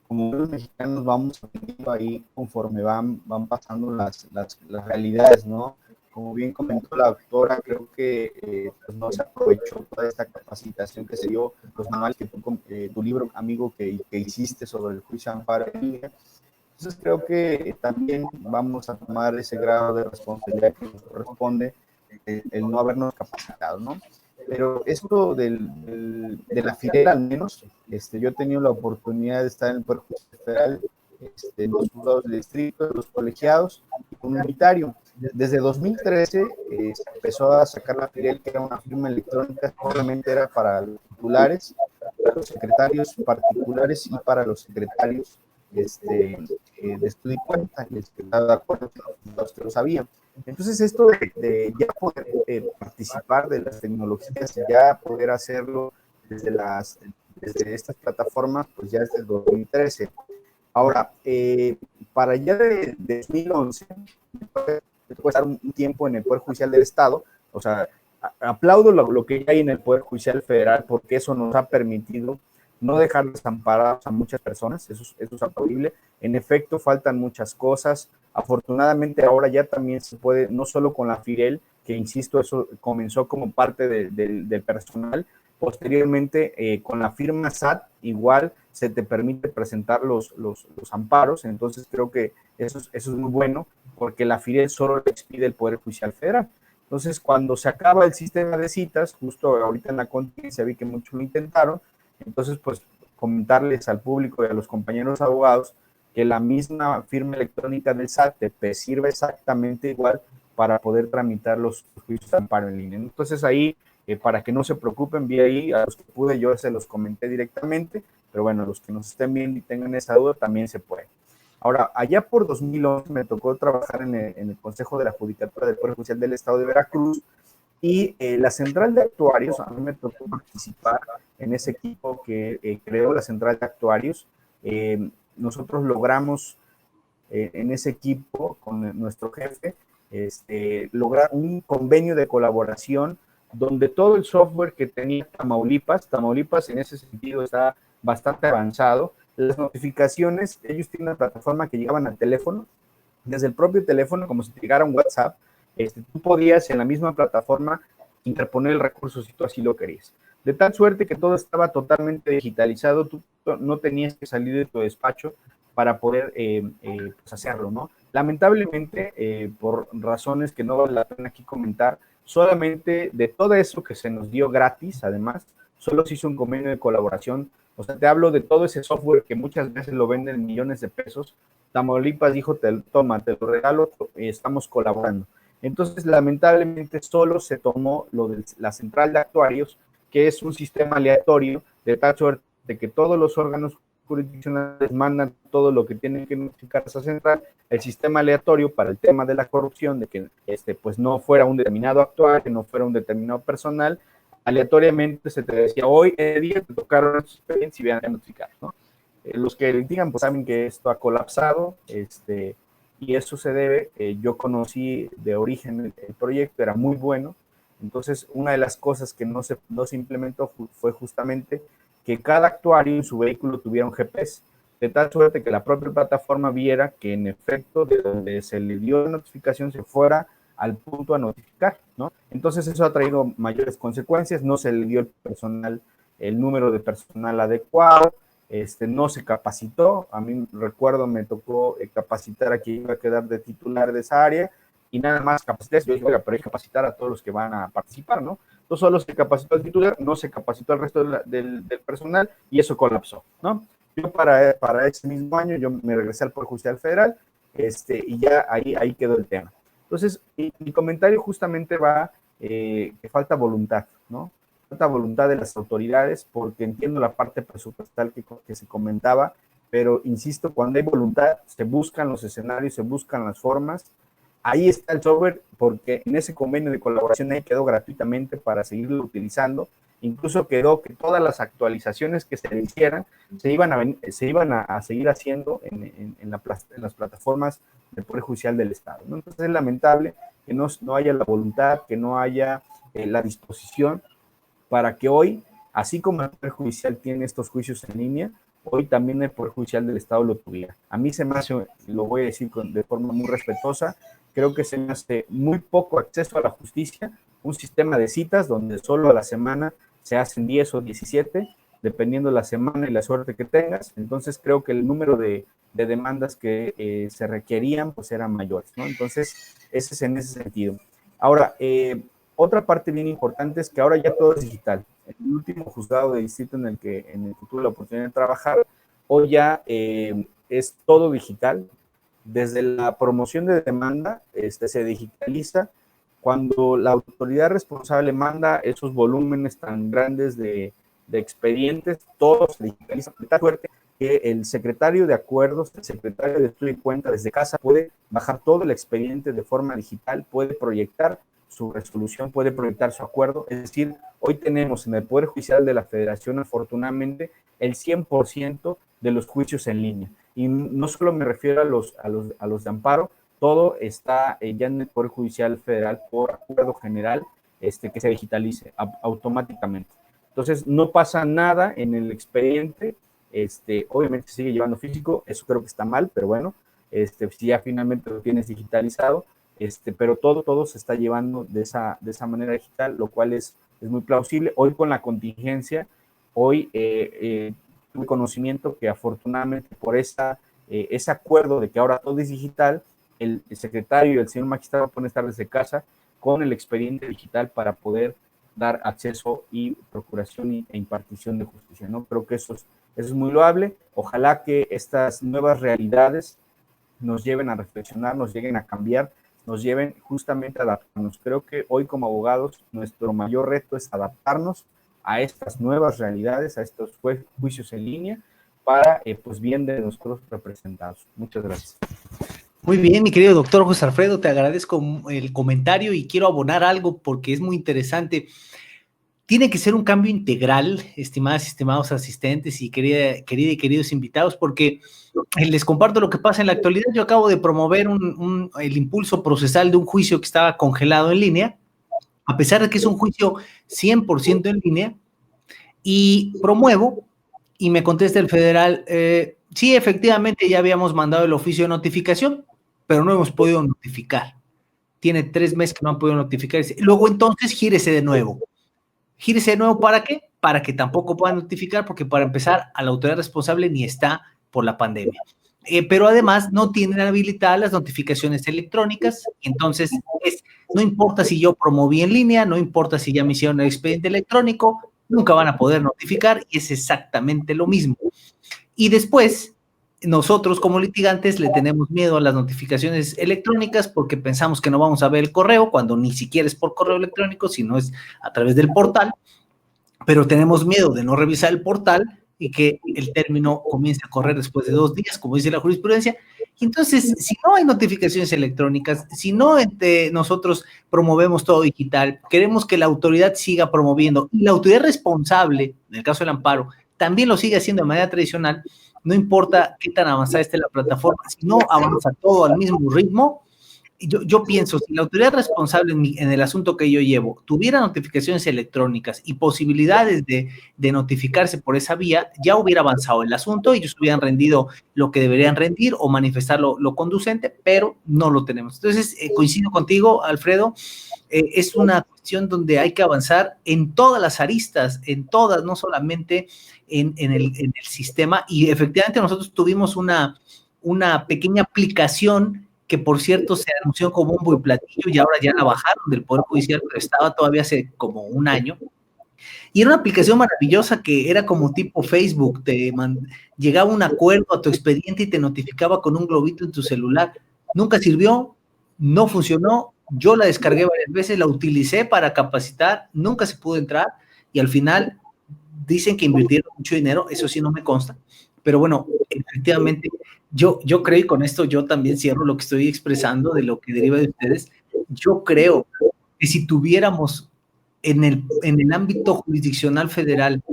[SPEAKER 4] los mexicanos vamos aprendiendo ahí conforme van pasando las realidades, ¿no? Como bien comentó la doctora, creo que pues no se aprovechó toda esta capacitación que se dio, los manuales que tu libro, amigo, que hiciste sobre el juicio de amparo en línea. Entonces creo que también vamos a tomar ese grado de responsabilidad que nos corresponde, el no habernos capacitado, ¿no? Pero esto de la FIREL, al menos, yo he tenido la oportunidad de estar en el Poder Judicial Federal, en los juzgados de distrito, los colegiados y comunitario. Desde 2013 se empezó a sacar la FIREL, que era una firma electrónica, solamente era para los titulares, para los secretarios particulares y para los secretarios de estudio y cuenta, y de acuerdo los que lo sabían. Entonces esto de ya poder participar de las tecnologías y ya poder hacerlo desde estas plataformas, pues ya desde el 2013. Ahora, para ya de 2011, después de estar un tiempo en el Poder Judicial del Estado, o sea, aplaudo lo que hay en el Poder Judicial Federal, porque eso nos ha permitido no dejar desamparados a muchas personas, eso es aplaudible. En efecto, faltan muchas cosas. Afortunadamente ahora ya también se puede, no solo con la FIREL, que insisto, eso comenzó como parte del personal. Posteriormente, con la firma SAT, igual se te permite presentar los amparos. Entonces creo que eso es muy bueno, porque la FIREL solo le expide el Poder Judicial Federal. Entonces, cuando se acaba el sistema de citas, justo ahorita en la contingencia vi que muchos lo intentaron, entonces, pues, comentarles al público y a los compañeros abogados que la misma firma electrónica del SAT te sirve exactamente igual para poder tramitar los juicios de amparo en línea. Entonces, ahí, para que no se preocupen, vi ahí, a los que pude yo se los comenté directamente, pero bueno, los que nos estén viendo y tengan esa duda, también se puede. Ahora, allá por 2011 me tocó trabajar en el Consejo de la Judicatura del Poder Judicial del Estado de Veracruz y la Central de Actuarios, a mí me tocó participar en ese equipo que creó la Central de Actuarios. Nosotros logramos en ese equipo con nuestro jefe lograr un convenio de colaboración donde todo el software que tenía Tamaulipas en ese sentido está bastante avanzado. Las notificaciones, ellos tienen una plataforma que llegaban al teléfono, desde el propio teléfono, como si te llegara un WhatsApp, tú podías en la misma plataforma interponer el recurso si tú así lo querías. De tal suerte que todo estaba totalmente digitalizado, tú no tenías que salir de tu despacho para poder pues hacerlo, ¿no? Lamentablemente, por razones que no vale la pena aquí comentar, solamente de todo eso que se nos dio gratis, además, solo se hizo un convenio de colaboración. O sea, te hablo de todo ese software que muchas veces lo venden en millones de pesos. Tamaulipas dijo, toma, te lo regalo, estamos colaborando. Entonces, lamentablemente, solo se tomó lo de la central de actuarios, que es un sistema aleatorio, de tal suerte que todos los órganos jurisdiccionales mandan todo lo que tienen que notificar a esa central, el sistema aleatorio para el tema de la corrupción, de que pues no fuera un determinado actuario, no fuera un determinado personal, aleatoriamente se te decía, hoy el día te tocaron estos expedientes y vean a notificar, ¿no? Los que digan, pues saben que esto ha colapsado, y eso se debe, yo conocí de origen el proyecto, era muy bueno, entonces una de las cosas que no se implementó fue justamente que cada actuario en su vehículo tuviera un GPS, de tal suerte que la propia plataforma viera que en efecto de donde se le dio la notificación se fuera al punto a notificar, ¿no? Entonces eso ha traído mayores consecuencias, no se le dio el número de personal adecuado, no se capacitó, a mí recuerdo me tocó capacitar a quien iba a quedar de titular de esa área, y nada más capacité, yo dije, oiga, pero hay que capacitar a todos los que van a participar, ¿no? Entonces solo se capacitó al titular, no se capacitó al resto del personal, y eso colapsó, ¿no? Yo para ese mismo año, yo me regresé al Poder Judicial Federal, y ya ahí quedó el tema. Entonces, mi comentario justamente va que falta voluntad, ¿no? Falta voluntad de las autoridades, porque entiendo la parte presupuestal que se comentaba, pero insisto, cuando hay voluntad, se buscan los escenarios, se buscan las formas. Ahí está el software, porque en ese convenio de colaboración ahí quedó gratuitamente para seguirlo utilizando. Incluso quedó que todas las actualizaciones que se le hicieran se iban a seguir haciendo en las plataformas del Poder Judicial del Estado, ¿no? Entonces es lamentable que no haya la voluntad, que no haya la disposición para que hoy, así como el Poder Judicial tiene estos juicios en línea, hoy también el Poder Judicial del Estado lo tuviera. A mí se me hace, lo voy a decir de forma muy respetuosa, creo que se me hace muy poco acceso a la justicia, un sistema de citas donde solo a la semana se hacen 10 o 17, dependiendo de la semana y la suerte que tengas. Entonces creo que el número de demandas que se requerían pues eran mayores, ¿no? Entonces ese es en ese sentido. Ahora, otra parte bien importante es que ahora ya todo es digital. El último juzgado de distrito en el que tuve la oportunidad de trabajar, hoy ya es todo digital. Desde la promoción de demanda se digitaliza. Cuando la autoridad responsable manda esos volúmenes tan grandes de expedientes, todo se digitaliza de tal suerte que el secretario de acuerdos, el secretario de estudio y cuenta desde casa puede bajar todo el expediente de forma digital, puede proyectar su resolución, puede proyectar su acuerdo. Es decir, hoy tenemos en el Poder Judicial de la Federación, afortunadamente, el 100% de los juicios en línea. Y no solo me refiero a los de amparo, todo está ya en el Poder Judicial Federal por acuerdo general que se digitalice automáticamente. Entonces, no pasa nada en el expediente, obviamente se sigue llevando físico, eso creo que está mal, pero bueno, si ya finalmente lo tienes digitalizado, pero todo se está llevando de esa manera digital, lo cual es muy plausible. Hoy con la contingencia, hoy tuve conocimiento que afortunadamente por ese acuerdo de que ahora todo es digital, el secretario y el señor magistrado pueden estar desde casa con el expediente digital para poder dar acceso y procuración e impartición de justicia, ¿no? Creo que eso es muy loable. Ojalá que estas nuevas realidades nos lleven a reflexionar, nos lleguen a cambiar, nos lleven justamente a adaptarnos. Creo que hoy como abogados nuestro mayor reto es adaptarnos a estas nuevas realidades, a estos juicios en línea, para pues bien de nuestros representados. Muchas gracias.
[SPEAKER 1] Muy bien, mi querido doctor José Alfredo, te agradezco el comentario y quiero abonar algo porque es muy interesante. Tiene que ser un cambio integral, estimadas y estimados asistentes y querida y queridos invitados, porque les comparto lo que pasa en la actualidad. Yo acabo de promover el impulso procesal de un juicio que estaba congelado en línea, a pesar de que es un juicio 100% en línea, y promuevo, y me contesta el federal, sí, efectivamente ya habíamos mandado el oficio de notificación, pero no hemos podido notificar. Tiene 3 meses que no han podido notificar. Luego entonces gírese de nuevo. ¿Gírese de nuevo para qué? Para que tampoco puedan notificar, porque para empezar, a la autoridad responsable ni está por la pandemia. Pero además no tienen habilitadas las notificaciones electrónicas, entonces no importa si yo promoví en línea, no importa si ya me hicieron el expediente electrónico, nunca van a poder notificar y es exactamente lo mismo. Y después, nosotros como litigantes le tenemos miedo a las notificaciones electrónicas porque pensamos que no vamos a ver el correo cuando ni siquiera es por correo electrónico, sino es a través del portal, pero tenemos miedo de no revisar el portal y que el término comience a correr después de 2 días, como dice la jurisprudencia. Y entonces, si no hay notificaciones electrónicas, si no nosotros promovemos todo digital, queremos que la autoridad siga promoviendo y la autoridad responsable, en el caso del amparo, también lo sigue haciendo de manera tradicional, no importa qué tan avanzada esté la plataforma, si no avanza todo al mismo ritmo. Yo pienso, si la autoridad responsable en el asunto que yo llevo tuviera notificaciones electrónicas y posibilidades de notificarse por esa vía, ya hubiera avanzado el asunto y ellos hubieran rendido lo que deberían rendir o manifestar lo conducente, pero no lo tenemos. Entonces, coincido contigo, Alfredo, es una cuestión donde hay que avanzar en todas las aristas, en todas, no solamente en el sistema. Y efectivamente nosotros tuvimos una pequeña aplicación que por cierto se anunció como un bombo y platillo y ahora ya la bajaron del Poder Judicial, pero estaba todavía hace como 1 año. Y era una aplicación maravillosa que era como tipo Facebook, llegaba un acuerdo a tu expediente y te notificaba con un globito en tu celular. Nunca sirvió, no funcionó, yo la descargué varias veces, la utilicé para capacitar, nunca se pudo entrar y al final dicen que invirtieron mucho dinero, eso sí no me consta, pero bueno, efectivamente, yo creo, y con esto yo también cierro lo que estoy expresando de lo que deriva de ustedes, yo creo que si tuviéramos en el ámbito jurisdiccional federal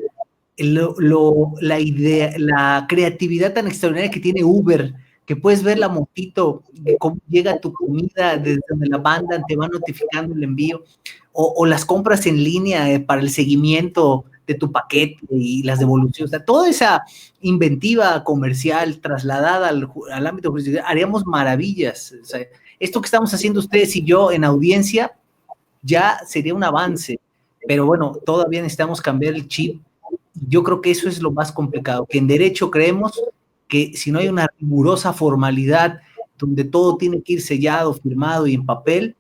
[SPEAKER 1] la idea, la creatividad tan extraordinaria que tiene Uber, que puedes ver la motito, cómo llega tu comida, desde donde la mandan, te va notificando el envío, o las compras en línea para el seguimiento de tu paquete y las devoluciones, o sea, toda esa inventiva comercial trasladada al ámbito jurisdiccional, haríamos maravillas. O sea, esto que estamos haciendo ustedes y yo en audiencia ya sería un avance, pero bueno, todavía necesitamos cambiar el chip. Yo creo que eso es lo más complicado, que en derecho creemos que si no hay una rigurosa formalidad donde todo tiene que ir sellado, firmado y en papel,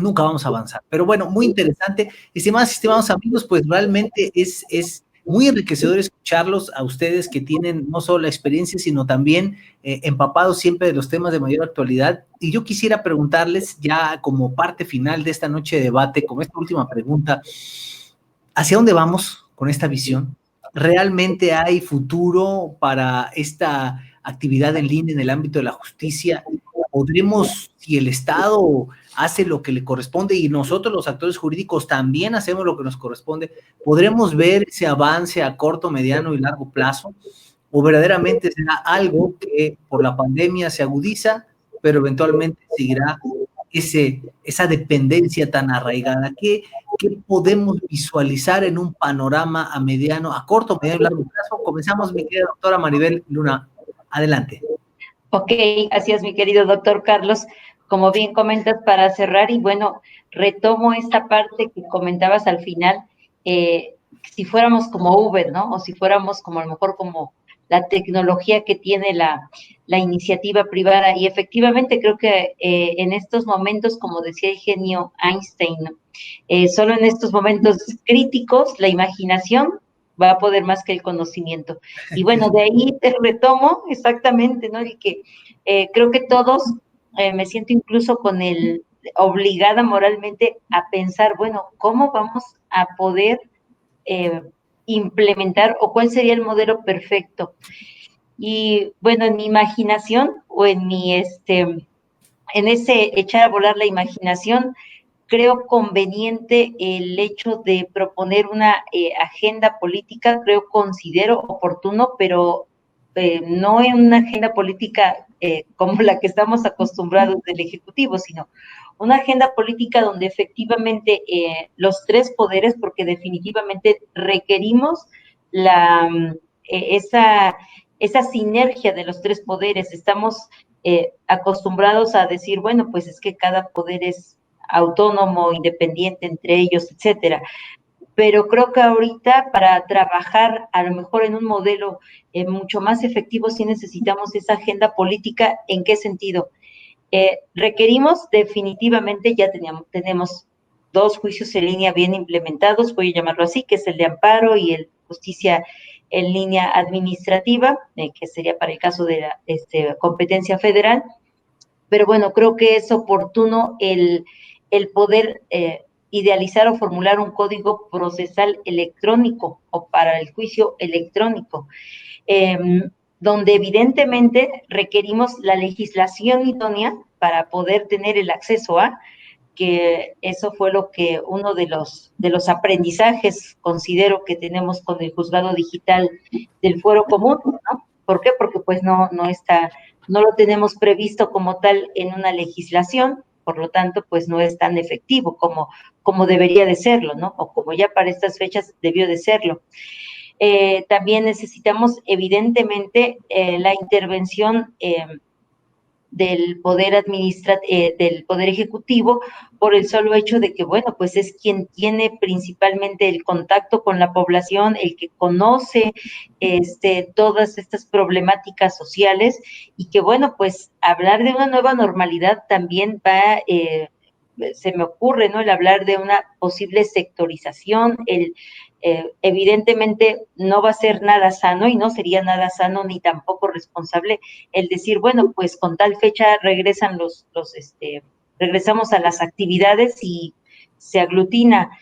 [SPEAKER 1] nunca vamos a avanzar. Pero bueno, muy interesante. Estimados amigos, pues realmente es muy enriquecedor escucharlos a ustedes que tienen no solo la experiencia, sino también empapados siempre de los temas de mayor actualidad. Y yo quisiera preguntarles ya como parte final de esta noche de debate, como esta última pregunta, ¿hacia dónde vamos con esta visión? ¿Realmente hay futuro para esta actividad en línea en el ámbito de la justicia? ¿Podremos, si el Estado hace lo que le corresponde y nosotros los actores jurídicos también hacemos lo que nos corresponde, podremos ver ese avance a corto, mediano y largo plazo? ¿O verdaderamente será algo que por la pandemia se agudiza, pero eventualmente seguirá esa dependencia tan arraigada? ¿Qué podemos visualizar en un panorama a corto, mediano y largo plazo? Comenzamos, mi querida doctora Maribel Luna. Adelante.
[SPEAKER 2] Ok, así es, mi querido doctor Carlos. Como bien comentas, para cerrar, y bueno, retomo esta parte que comentabas al final, si fuéramos como Uber, ¿no? O si fuéramos como a lo mejor como la tecnología que tiene la iniciativa privada. Y efectivamente creo que en estos momentos, como decía el genio Einstein, solo en estos momentos críticos la imaginación va a poder más que el conocimiento. Y bueno, de ahí te retomo exactamente, ¿no? El que creo que todos, me siento incluso con el obligada moralmente a pensar, bueno, ¿cómo vamos a poder eh, implementar o cuál sería el modelo perfecto? Y bueno, en mi imaginación o en ese echar a volar la imaginación, creo conveniente el hecho de proponer una agenda política, considero oportuno, pero no en una agenda política como la que estamos acostumbrados del Ejecutivo, sino una agenda política donde efectivamente los tres poderes, porque definitivamente requerimos la, esa sinergia de los tres poderes. Estamos acostumbrados a decir, bueno, pues es que cada poder es autónomo, independiente entre ellos, etcétera. Pero creo que ahorita para trabajar a lo mejor en un modelo mucho más efectivo sí necesitamos esa agenda política. ¿En qué sentido? Requerimos definitivamente, ya tenemos dos juicios en línea bien implementados, voy a llamarlo así, que es el de amparo y el justicia en línea administrativa, que sería para el caso de la competencia federal. Pero bueno, creo que es oportuno el poder idealizar o formular un código procesal electrónico o para el juicio electrónico, eh, donde evidentemente requerimos la legislación idónea para poder tener el acceso a, que eso fue lo que uno de los aprendizajes considero que tenemos con el juzgado digital del fuero común, ¿no? ¿Por qué? Porque pues no lo tenemos previsto como tal en una legislación, por lo tanto, pues no es tan efectivo como debería de serlo, ¿no? O como ya para estas fechas debió de serlo. También necesitamos, evidentemente, la intervención del poder del poder ejecutivo, por el solo hecho de que, bueno, pues es quien tiene principalmente el contacto con la población, el que conoce todas estas problemáticas sociales, y que, bueno, pues hablar de una nueva normalidad también va, se me ocurre, ¿no? El hablar de una posible sectorización, evidentemente no va a ser nada sano y no sería nada sano ni tampoco responsable el decir, bueno, pues con tal fecha regresan regresamos a las actividades y se aglutina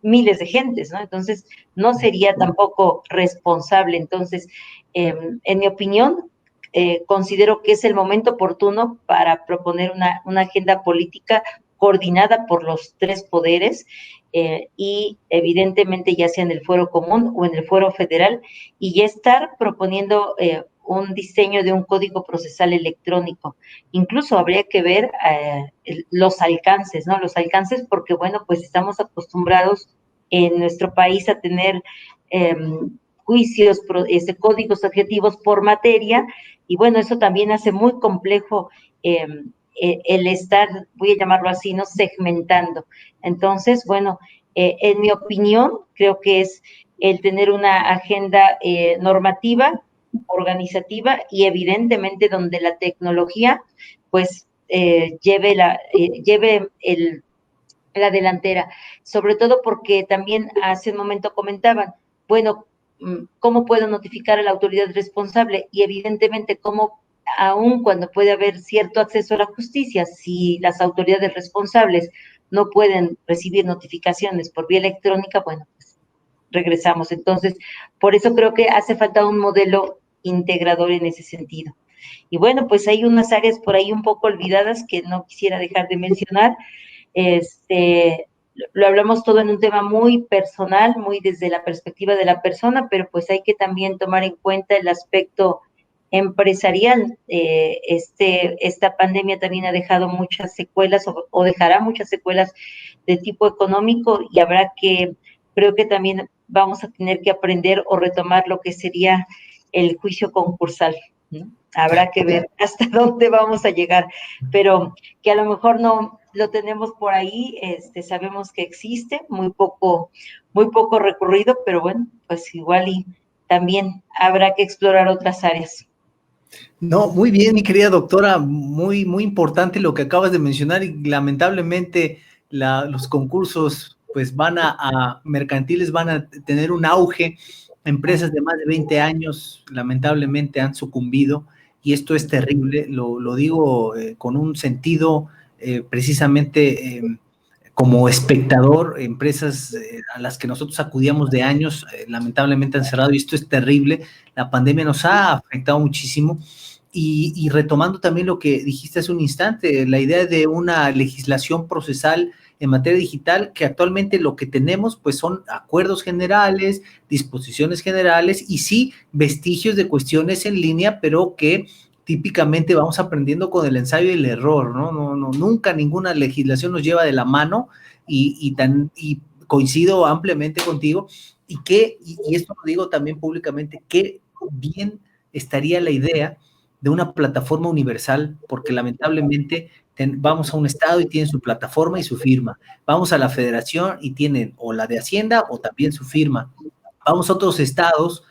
[SPEAKER 2] miles de gentes, ¿no? Entonces, no sería tampoco responsable. Entonces, en mi opinión, considero que es el momento oportuno para proponer una agenda política coordinada por los tres poderes y evidentemente ya sea en el fuero común o en el fuero federal, y ya estar proponiendo un diseño de un código procesal electrónico. Incluso habría que ver los alcances, ¿no? Los alcances porque, bueno, pues estamos acostumbrados en nuestro país a tener juicios, códigos adjetivos por materia, y bueno, eso también hace muy complejo el estar, voy a llamarlo así, ¿no? Segmentando. Entonces, bueno, en mi opinión, creo que es el tener una agenda normativa, organizativa y evidentemente donde la tecnología, pues, lleve la delantera, sobre todo porque también hace un momento comentaban, bueno, ¿cómo puedo notificar a la autoridad responsable? Y evidentemente, ¿cómo, aun cuando puede haber cierto acceso a la justicia, si las autoridades responsables no pueden recibir notificaciones por vía electrónica, bueno, pues regresamos. Entonces, por eso creo que hace falta un modelo integrador en ese sentido. Y bueno, pues hay unas áreas por ahí un poco olvidadas que no quisiera dejar de mencionar. Lo hablamos todo en un tema muy personal, muy desde la perspectiva de la persona, pero pues hay que también tomar en cuenta el aspecto empresarial. Esta pandemia también ha dejado muchas secuelas o dejará muchas secuelas de tipo económico, y creo que también vamos a tener que aprender o retomar lo que sería el juicio concursal, ¿no? Habrá que ver hasta dónde vamos a llegar, pero que a lo mejor no lo tenemos por ahí, sabemos que existe, muy poco recurrido, pero bueno, pues igual y también habrá que explorar otras áreas.
[SPEAKER 1] No, muy bien, mi querida doctora, muy, muy importante lo que acabas de mencionar y lamentablemente los concursos pues mercantiles van a tener un auge, empresas de más de 20 años lamentablemente han sucumbido y esto es terrible, lo digo con un sentido precisamente como espectador, empresas a las que nosotros acudíamos de años, lamentablemente han cerrado y esto es terrible, la pandemia nos ha afectado muchísimo. Y retomando también lo que dijiste hace un instante, la idea de una legislación procesal en materia digital, que actualmente lo que tenemos pues son acuerdos generales, disposiciones generales y sí vestigios de cuestiones en línea, pero que típicamente vamos aprendiendo con el ensayo y el error, ¿no? Nunca ninguna legislación nos lleva de la mano y coincido ampliamente contigo y esto lo digo también públicamente, qué bien estaría la idea de una plataforma universal, porque lamentablemente vamos a un estado y tienen su plataforma y su firma, vamos a la federación y tienen o la de Hacienda o también su firma, vamos a otros estados,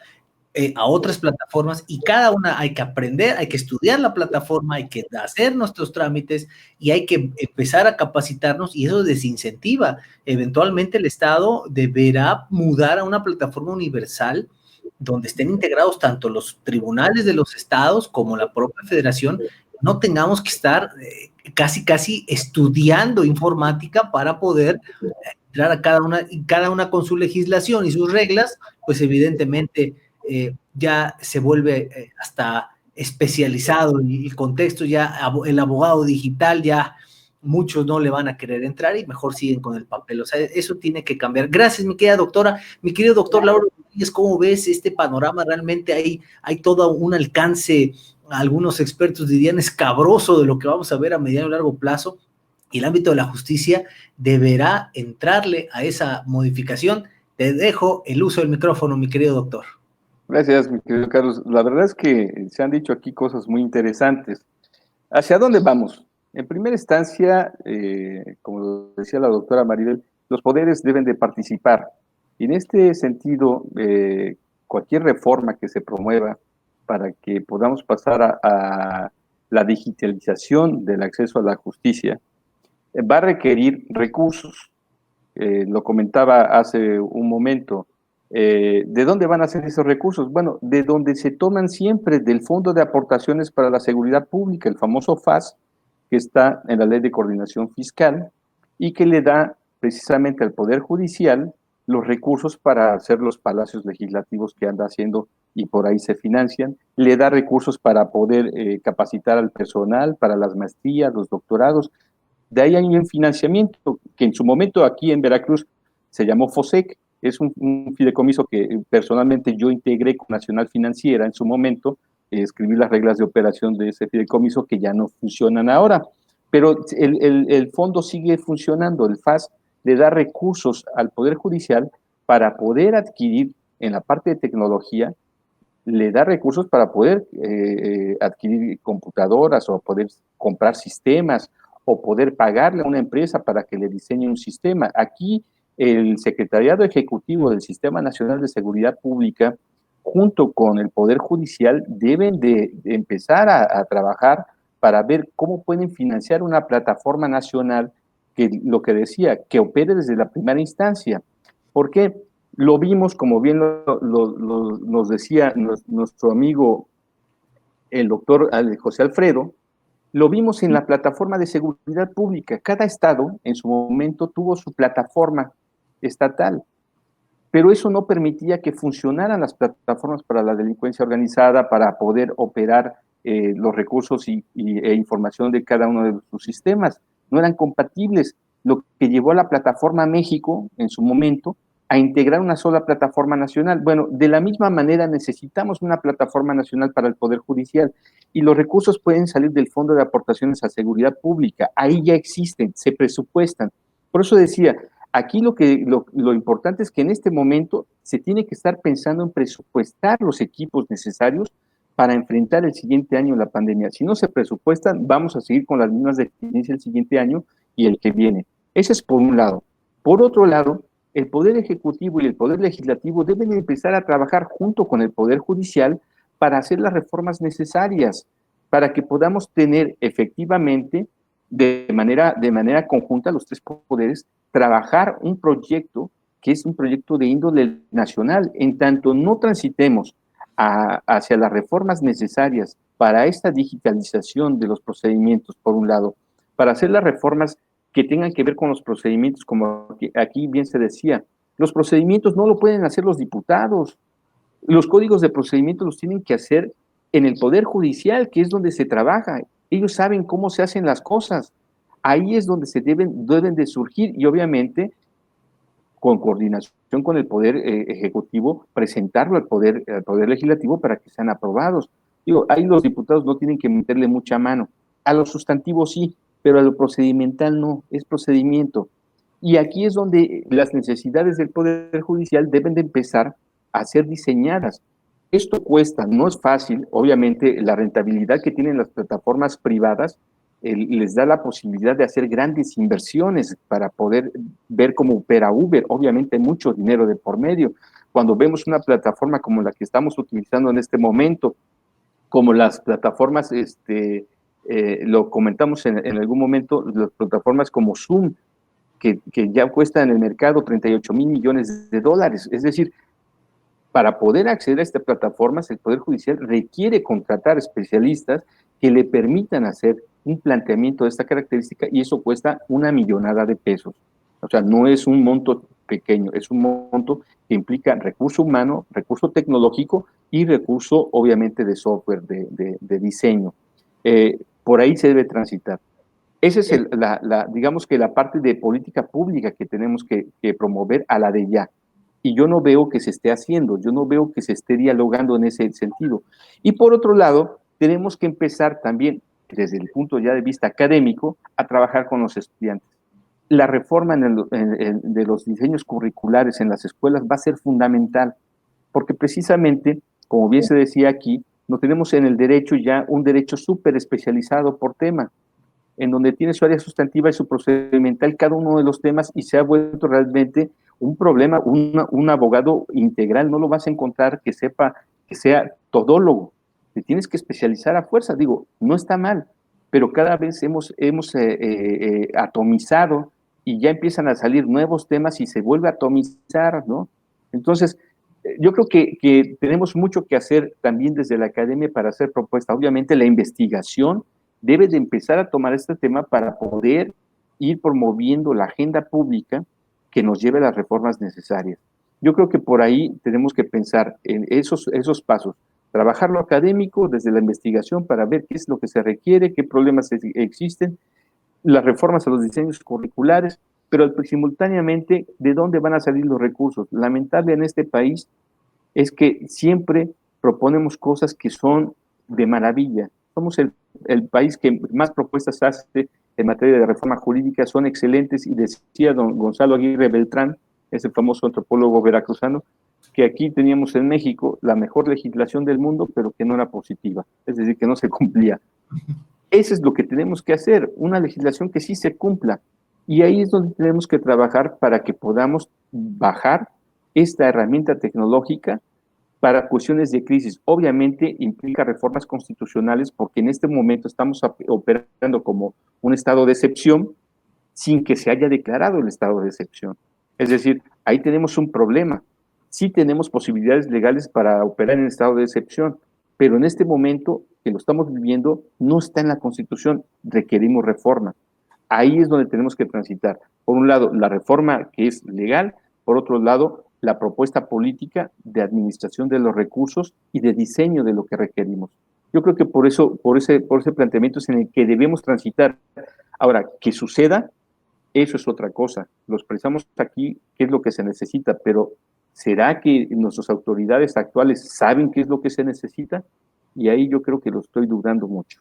[SPEAKER 1] a otras plataformas y cada una hay que aprender, hay que estudiar la plataforma, hay que hacer nuestros trámites y hay que empezar a capacitarnos y eso desincentiva. Eventualmente el Estado deberá mudar a una plataforma universal donde estén integrados tanto los tribunales de los estados como la propia federación, no tengamos que estar casi estudiando informática para poder entrar a cada una con su legislación y sus reglas, pues evidentemente ya se vuelve hasta especializado en el contexto, ya el abogado digital ya muchos no le van a querer entrar y mejor siguen con el papel. O sea, eso tiene que cambiar. Gracias, mi querida doctora. Mi querido doctor Lauro Rodríguez, ¿cómo ves este panorama? Realmente hay todo un alcance, algunos expertos dirían escabroso de lo que vamos a ver a mediano y largo plazo, y el ámbito de la justicia deberá entrarle a esa modificación. Te dejo el uso del micrófono, mi querido doctor.
[SPEAKER 3] Gracias, mi querido Carlos. La verdad es que se han dicho aquí cosas muy interesantes. ¿Hacia dónde vamos? En primera instancia, como decía la doctora Maribel, los poderes deben de participar. Y en este sentido, cualquier reforma que se promueva para que podamos pasar a la digitalización del acceso a la justicia, va a requerir recursos. Lo comentaba hace un momento. ¿De dónde van a ser esos recursos? Bueno, de donde se toman siempre del Fondo de Aportaciones para la Seguridad Pública, el famoso FAS, que está en la Ley de Coordinación Fiscal y que le da precisamente al Poder Judicial los recursos para hacer los palacios legislativos que anda haciendo y por ahí se financian, le da recursos para poder capacitar al personal, para las maestrías, los doctorados. De ahí hay un financiamiento que en su momento aquí en Veracruz se llamó FOSEC, es un fideicomiso que personalmente yo integré con Nacional Financiera en su momento, escribí las reglas de operación de ese fideicomiso que ya no funcionan ahora, pero el fondo sigue funcionando, el FAS le da recursos al Poder Judicial para poder adquirir en la parte de tecnología, le da recursos para poder adquirir computadoras o poder comprar sistemas o poder pagarle a una empresa para que le diseñe un sistema. Aquí el Secretariado Ejecutivo del Sistema Nacional de Seguridad Pública, junto con el Poder Judicial, deben de empezar a trabajar para ver cómo pueden financiar una plataforma nacional que, lo que decía, que opere desde la primera instancia. ¿Por qué? Lo vimos, como bien nos decía nuestro amigo, el doctor José Alfredo, lo vimos en la plataforma de seguridad pública. Cada estado en su momento tuvo su plataforma estatal, pero eso no permitía que funcionaran las plataformas para la delincuencia organizada, para poder operar los recursos e información de cada uno de sus sistemas. No eran compatibles, lo que llevó a la plataforma México en su momento a integrar una sola plataforma nacional. Bueno, de la misma manera necesitamos una plataforma nacional para el Poder Judicial y los recursos pueden salir del Fondo de Aportaciones a Seguridad Pública. Ahí ya existen, se presupuestan. Por eso decía, aquí lo importante es que en este momento se tiene que estar pensando en presupuestar los equipos necesarios para enfrentar el siguiente año la pandemia. Si no se presupuestan, vamos a seguir con las mismas deficiencias el siguiente año y el que viene. Ese es por un lado. Por otro lado, el Poder Ejecutivo y el Poder Legislativo deben empezar a trabajar junto con el Poder Judicial para hacer las reformas necesarias, para que podamos tener efectivamente, de manera conjunta, los tres poderes, trabajar un proyecto que es un proyecto de índole nacional. En tanto no transitemos hacia las reformas necesarias para esta digitalización de los procedimientos, por un lado, para hacer las reformas que tengan que ver con los procedimientos, como aquí bien se decía, los procedimientos no lo pueden hacer los diputados, los códigos de procedimiento los tienen que hacer en el Poder Judicial, que es donde se trabaja. Ellos saben cómo se hacen las cosas. Ahí es donde deben de surgir, y obviamente con coordinación con el Poder Ejecutivo, presentarlo al Poder Legislativo para que sean aprobados. Digo, ahí los diputados no tienen que meterle mucha mano. A los sustantivos sí, pero a lo procedimental no, es procedimiento. Y aquí es donde las necesidades del Poder Judicial deben de empezar a ser diseñadas. Esto cuesta, no es fácil. Obviamente la rentabilidad que tienen las plataformas privadas les da la posibilidad de hacer grandes inversiones para poder ver cómo opera Uber. Obviamente hay mucho dinero de por medio. Cuando vemos una plataforma como la que estamos utilizando en este momento, como las plataformas, lo comentamos en algún momento, las plataformas como Zoom, que ya cuesta en el mercado 38 mil millones de dólares. Es decir, para poder acceder a estas plataformas, el Poder Judicial requiere contratar especialistas que le permitan hacer un planteamiento de esta característica, y eso cuesta una millonada de pesos. O sea, no es un monto pequeño, es un monto que implica recurso humano, recurso tecnológico y recurso, obviamente, de software, de diseño. Por ahí se debe transitar. Esa es digamos que la parte de política pública que tenemos que promover a la de ya. Y yo no veo que se esté haciendo, yo no veo que se esté dialogando en ese sentido. Y por otro lado, tenemos que empezar también, desde el punto ya de vista académico, a trabajar con los estudiantes. La reforma de los diseños curriculares en las escuelas va a ser fundamental, porque precisamente, como bien se decía aquí, no tenemos en el derecho ya un derecho súper especializado por tema, en donde tiene su área sustantiva y su procedimental cada uno de los temas, y se ha vuelto realmente un problema. Un abogado integral no lo vas a encontrar que sea todólogo. Te tienes que especializar a fuerza. Digo, no está mal, pero cada vez hemos atomizado, y ya empiezan a salir nuevos temas y se vuelve a atomizar, ¿no? Entonces, yo creo que tenemos mucho que hacer también desde la academia para hacer propuestas. Obviamente la investigación debe de empezar a tomar este tema para poder ir promoviendo la agenda pública que nos lleve a las reformas necesarias. Yo creo que por ahí tenemos que pensar en esos pasos, trabajar lo académico desde la investigación para ver qué es lo que se requiere, qué problemas existen, las reformas a los diseños curriculares, pero simultáneamente, ¿de dónde van a salir los recursos? Lamentable en este país es que siempre proponemos cosas que son de maravilla. Somos el país que más propuestas hace en materia de reforma jurídica, son excelentes, y decía don Gonzalo Aguirre Beltrán, ese famoso antropólogo veracruzano, que aquí teníamos en México la mejor legislación del mundo, pero que no era positiva, es decir, que no se cumplía. Eso es lo que tenemos que hacer, una legislación que sí se cumpla, y ahí es donde tenemos que trabajar para que podamos bajar esta herramienta tecnológica para cuestiones de crisis. Obviamente implica reformas constitucionales, porque en este momento estamos operando como un estado de excepción sin que se haya declarado el estado de excepción. Es decir, ahí tenemos un problema. Sí tenemos posibilidades legales para operar en estado de excepción, pero en este momento que lo estamos viviendo no está en la Constitución, requerimos reforma. Ahí es donde tenemos que transitar. Por un lado, la reforma que es legal, por otro lado, la propuesta política de administración de los recursos y de diseño de lo que requerimos. Yo creo que por ese planteamiento es en el que debemos transitar. Ahora, que suceda, eso es otra cosa. Lo expresamos aquí, qué es lo que se necesita, pero ¿será que nuestras autoridades actuales saben qué es lo que se necesita? Y ahí yo creo que lo estoy dudando mucho.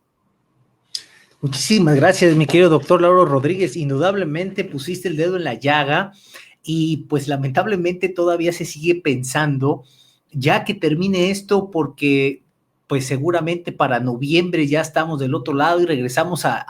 [SPEAKER 1] Muchísimas gracias, mi querido doctor Lauro Rodríguez. Indudablemente pusiste el dedo en la llaga, y pues lamentablemente todavía se sigue pensando, ya que termine esto, porque pues seguramente para noviembre ya estamos del otro lado y regresamos a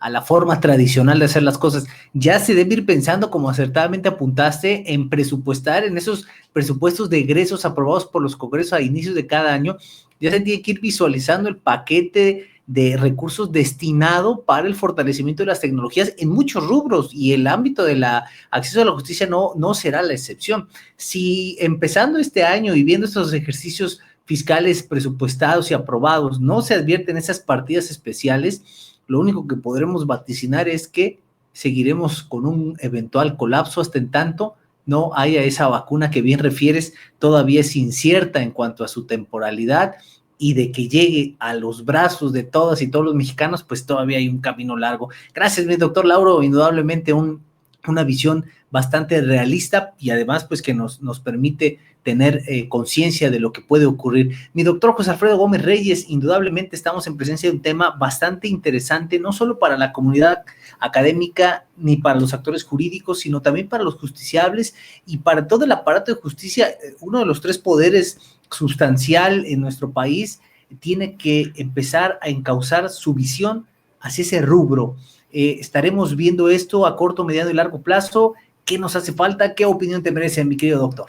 [SPEAKER 1] a la forma tradicional de hacer las cosas. Ya se debe ir pensando, como acertadamente apuntaste, en presupuestar en esos presupuestos de egresos aprobados por los congresos a inicios de cada año. Ya se tiene que ir visualizando el paquete de recursos destinado para el fortalecimiento de las tecnologías en muchos rubros, y el ámbito del acceso a la justicia no será la excepción. Si empezando este año y viendo estos ejercicios fiscales presupuestados y aprobados no se advierten esas partidas especiales, lo único que podremos vaticinar es que seguiremos con un eventual colapso hasta en tanto no haya esa vacuna que bien refieres, todavía es incierta en cuanto a su temporalidad, y de que llegue a los brazos de todas y todos los mexicanos, pues todavía hay un camino largo. Gracias, mi doctor Lauro, indudablemente una visión bastante realista y además pues que nos permite tener conciencia de lo que puede ocurrir. Mi doctor José Alfredo Gómez Reyes, indudablemente estamos en presencia de un tema bastante interesante, no solo para la comunidad académica ni para los actores jurídicos, sino también para los justiciables y para todo el aparato de justicia. Uno de los tres poderes sustancial en nuestro país tiene que empezar a encauzar su visión hacia ese rubro. Estaremos viendo esto a corto, mediano y largo plazo. ¿Qué nos hace falta? ¿Qué opinión te merece, mi querido doctor?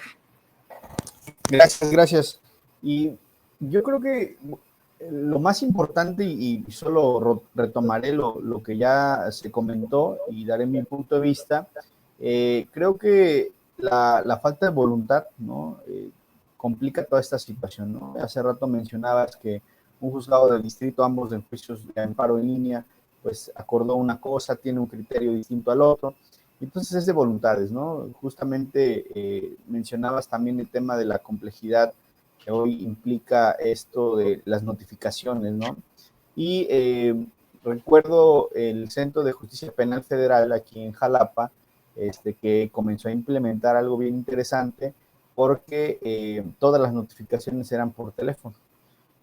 [SPEAKER 4] Gracias. Y yo creo que lo más importante, y solo retomaré lo que ya se comentó y daré mi punto de vista, creo que la falta de voluntad, ¿no? Complica toda esta situación, ¿no? Hace rato mencionabas que un juzgado del distrito, ambos en juicios de amparo en línea, pues acordó una cosa, tiene un criterio distinto al otro. Entonces es de voluntades, ¿no? Justamente mencionabas también el tema de la complejidad que hoy implica esto de las notificaciones, ¿no? Y recuerdo el Centro de Justicia Penal Federal aquí en Jalapa, que comenzó a implementar algo bien interesante porque todas las notificaciones eran por teléfono.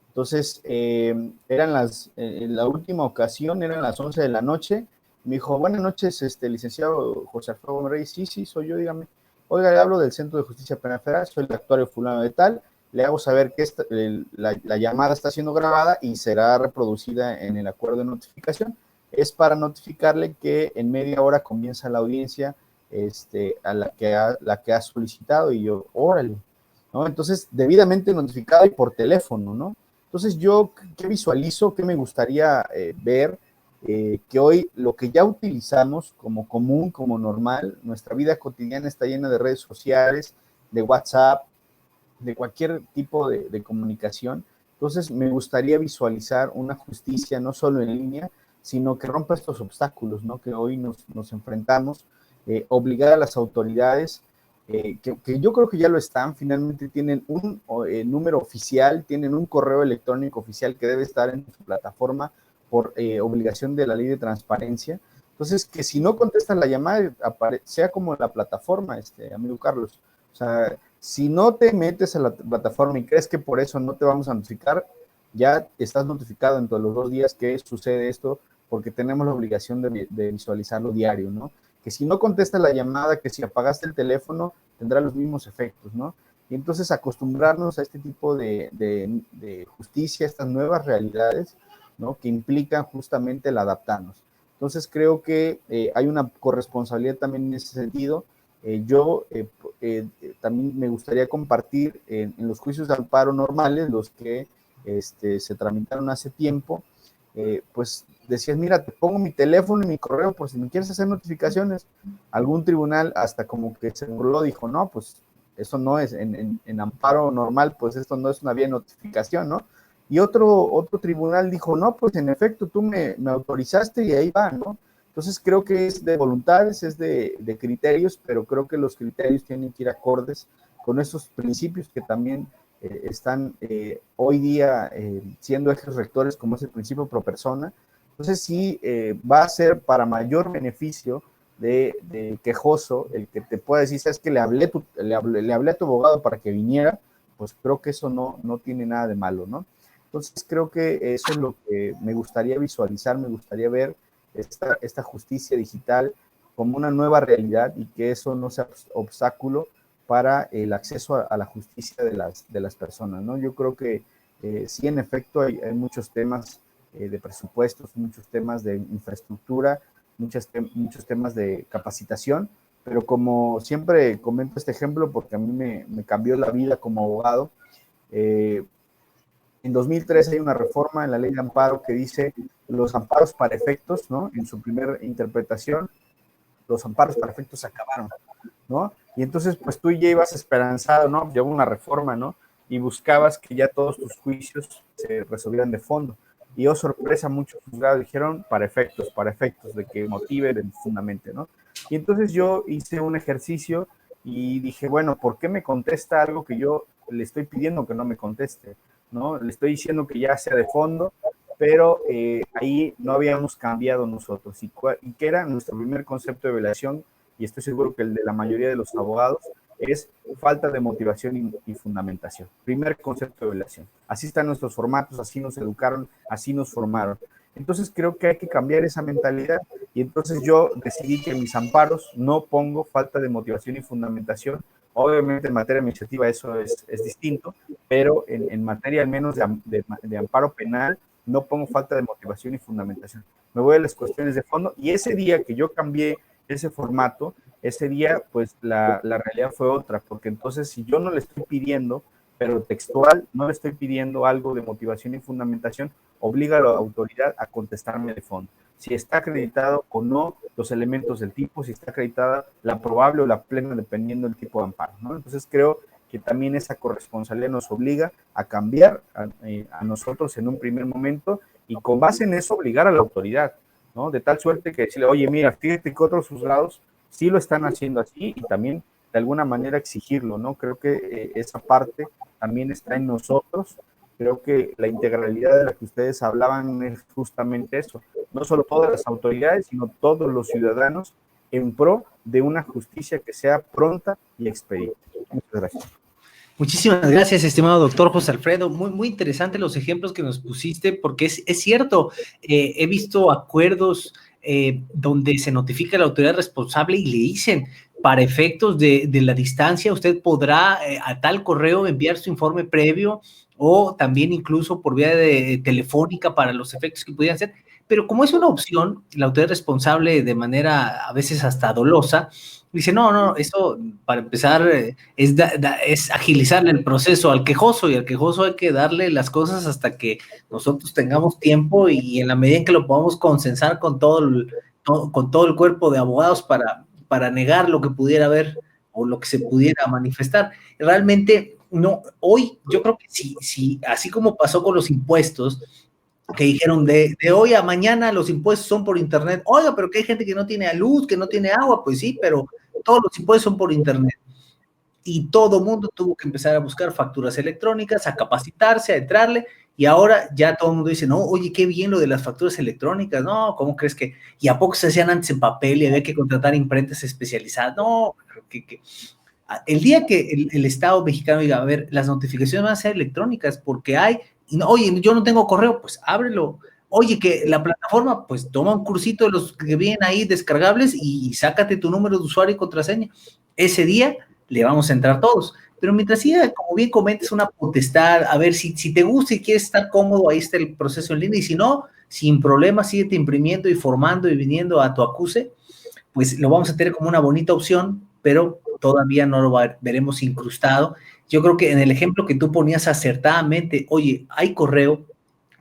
[SPEAKER 4] Entonces, la última ocasión eran las 11 de la noche. Me dijo, buenas noches, licenciado José Alfredo Gómez Reyes. Sí, soy yo, dígame. Oiga, le hablo del Centro de Justicia Penal Federal, soy el actuario fulano de tal. Le hago saber que la llamada está siendo grabada y será reproducida en el acuerdo de notificación. Es para notificarle que en media hora comienza la audiencia a la que ha solicitado. Y yo, órale, ¿no? Entonces, debidamente notificado y por teléfono, ¿no? Entonces, yo, ¿qué visualizo? ¿Qué me gustaría ver? Que hoy lo que ya utilizamos como común, como normal, nuestra vida cotidiana está llena de redes sociales, de WhatsApp, de cualquier tipo de comunicación. Entonces, me gustaría visualizar una justicia no solo en línea, sino que rompa estos obstáculos, ¿no? Que hoy nos enfrentamos, obligar a las autoridades, que yo creo que ya lo están, finalmente tienen un número oficial, tienen un correo electrónico oficial que debe estar en su plataforma por obligación de la ley de transparencia. Entonces, que si no contestan la llamada, sea como la plataforma, amigo Carlos. O sea, si no te metes a la plataforma y crees que por eso no te vamos a notificar, ya estás notificado dentro de los 2 días que sucede esto, porque tenemos la obligación de visualizarlo diario, ¿no? Que si no contesta la llamada, que si apagaste el teléfono, tendrá los mismos efectos, ¿no? Y entonces acostumbrarnos a este tipo de justicia, estas nuevas realidades, ¿no? Que implican justamente el adaptarnos. Entonces creo que hay una corresponsabilidad también en ese sentido. Yo también me gustaría compartir en los juicios de amparo normales, los que se tramitaron hace tiempo, pues decías, mira, te pongo mi teléfono y mi correo por si me quieres hacer notificaciones. Algún tribunal hasta como que se burló, dijo, no, pues eso no es, en amparo normal, pues esto no es una vía de notificación, ¿no? Y otro tribunal dijo, no, pues en efecto tú me autorizaste y ahí va, ¿no? Entonces creo que es de voluntades, es de criterios, pero creo que los criterios tienen que ir acordes con esos principios que también están hoy día siendo ejes rectores, como es el principio pro persona. Entonces sí va a ser para mayor beneficio de quejoso el que te pueda decir, sabes que le hablé a tu abogado para que viniera, pues creo que eso no tiene nada de malo, ¿no? Entonces creo que eso es lo que me gustaría visualizar, me gustaría ver esta justicia digital como una nueva realidad y que eso no sea obstáculo para el acceso a la justicia de las personas, ¿no? Yo creo que sí, en efecto, hay muchos temas de presupuestos, muchos temas de infraestructura, muchos temas de capacitación, pero como siempre comento este ejemplo porque a mí me cambió la vida como abogado. En 2003 hay una reforma en la ley de amparo que dice los amparos para efectos, ¿no? En su primera interpretación, los amparos para efectos se acabaron, ¿no? Y entonces, pues tú ya ibas esperanzado, ¿no? Llevó una reforma, ¿no? Y buscabas que ya todos tus juicios se resolvieran de fondo. Y oh, sorpresa, muchos juzgados dijeron para efectos, de que motive fundamente, ¿no? Y entonces yo hice un ejercicio y dije, bueno, ¿por qué me contesta algo que yo le estoy pidiendo que no me conteste? ¿No? Le estoy diciendo que ya sea de fondo, pero ahí no habíamos cambiado nosotros. ¿Y qué era nuestro primer concepto de violación? Y estoy seguro que el de la mayoría de los abogados es falta de motivación y fundamentación. Primer concepto de violación. Así están nuestros formatos, así nos educaron, así nos formaron. Entonces creo que hay que cambiar esa mentalidad y entonces yo decidí que en mis amparos no pongo falta de motivación y fundamentación. Obviamente en materia administrativa eso es distinto, pero en materia al menos de amparo penal no pongo falta de motivación y fundamentación. Me voy a las cuestiones de fondo y ese día que yo cambié ese formato, ese día pues la realidad fue otra, porque entonces si yo no le estoy pidiendo, pero textual, no le estoy pidiendo algo de motivación y fundamentación, obliga a la autoridad a contestarme de fondo. Si está acreditado o no los elementos del tipo, si está acreditada la probable o la plena, dependiendo del tipo de amparo, ¿no? Entonces creo que también esa corresponsabilidad nos obliga a cambiar a nosotros en un primer momento y con base en eso obligar a la autoridad, ¿no? De tal suerte que decirle, oye, mira, fíjate que otros juzgados sí lo están haciendo así y también de alguna manera exigirlo, ¿no? Creo que esa parte también está en nosotros. Creo que la integralidad de la que ustedes hablaban es justamente eso. No solo todas las autoridades, sino todos los ciudadanos en pro de una justicia que sea pronta y expedita. Muchas gracias.
[SPEAKER 1] Muchísimas gracias, estimado doctor José Alfredo. Muy, muy interesante los ejemplos que nos pusiste, porque es cierto, he visto acuerdos donde se notifica a la autoridad responsable y le dicen, para efectos de la distancia, usted podrá a tal correo enviar su informe previo o también incluso por vía de telefónica para los efectos que pudieran ser. Pero como es una opción, la autoridad responsable de manera a veces hasta dolosa, dice, no, eso para empezar es agilizarle el proceso al quejoso y al quejoso hay que darle las cosas hasta que nosotros tengamos tiempo y en la medida en que lo podamos consensar con todo el cuerpo de abogados para negar lo que pudiera haber o lo que se pudiera manifestar. Realmente, no, hoy yo creo que sí, así como pasó con los impuestos, que dijeron de hoy a mañana los impuestos son por internet. Oiga, pero que hay gente que no tiene luz, que no tiene agua, pues sí, pero todos los impuestos son por internet. Y todo mundo tuvo que empezar a buscar facturas electrónicas, a capacitarse, a entrarle, y ahora ya todo el mundo dice, no, oye, qué bien lo de las facturas electrónicas, no, ¿cómo crees que? ¿Y a poco se hacían antes en papel y había que contratar imprentas especializadas? No, el día que el Estado mexicano diga, a ver, las notificaciones van a ser electrónicas porque oye, yo no tengo correo, pues ábrelo. Oye, que la plataforma, pues toma un cursito de los que vienen ahí descargables y sácate tu número de usuario y contraseña. Ese día le vamos a entrar todos. Pero mientras siga, como bien comentes, una potestad, a ver, si te gusta y quieres estar cómodo, ahí está el proceso en línea, y si no, sin problema, síguete imprimiendo y formando y viniendo a tu acuse, pues lo vamos a tener como una bonita opción, pero todavía no lo veremos incrustado. Yo creo que en el ejemplo que tú ponías acertadamente, oye, hay correo,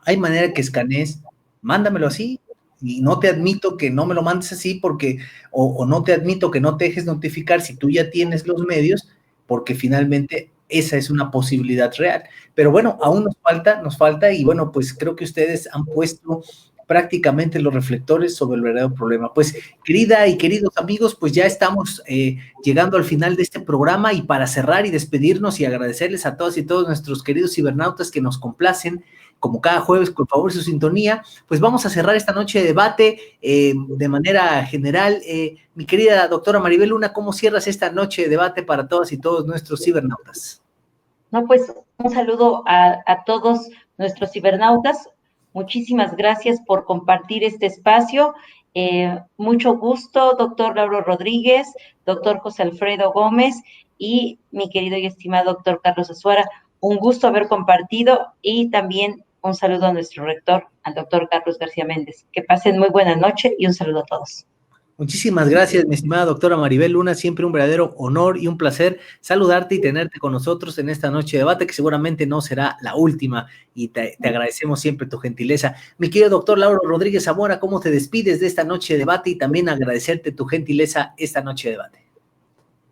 [SPEAKER 1] hay manera que escanees, mándamelo así, y no te admito que no me lo mandes así porque, o no te admito que no te dejes notificar si tú ya tienes los medios, porque finalmente esa es una posibilidad real. Pero bueno, aún nos falta, y bueno, pues creo que ustedes han puesto prácticamente los reflectores sobre el verdadero problema. Pues, querida y queridos amigos, pues ya estamos llegando al final de este programa, y para cerrar y despedirnos y agradecerles a todas y todos nuestros queridos cibernautas que nos complacen como cada jueves, por favor, su sintonía, pues vamos a cerrar esta noche de debate de manera general. Mi querida doctora Maribel Luna, ¿cómo cierras esta noche de debate para todas y todos nuestros cibernautas?
[SPEAKER 2] No, pues un saludo a todos nuestros cibernautas. Muchísimas gracias por compartir este espacio. Mucho gusto, doctor Lauro Rodríguez, doctor José Alfredo Gómez y mi querido y estimado doctor Carlos Azuara. Un gusto haber compartido y también Un saludo a nuestro rector, al doctor Carlos García Méndez. Que pasen muy buena noche y un saludo a todos.
[SPEAKER 1] Muchísimas gracias, mi estimada doctora Maribel Luna. Siempre un verdadero honor y un placer saludarte y tenerte con nosotros en esta noche de debate, que seguramente no será la última, y te agradecemos siempre tu gentileza. Mi querido doctor Lauro Rodríguez Zamora, ¿cómo te despides de esta noche de debate? Y también agradecerte tu gentileza esta noche de debate.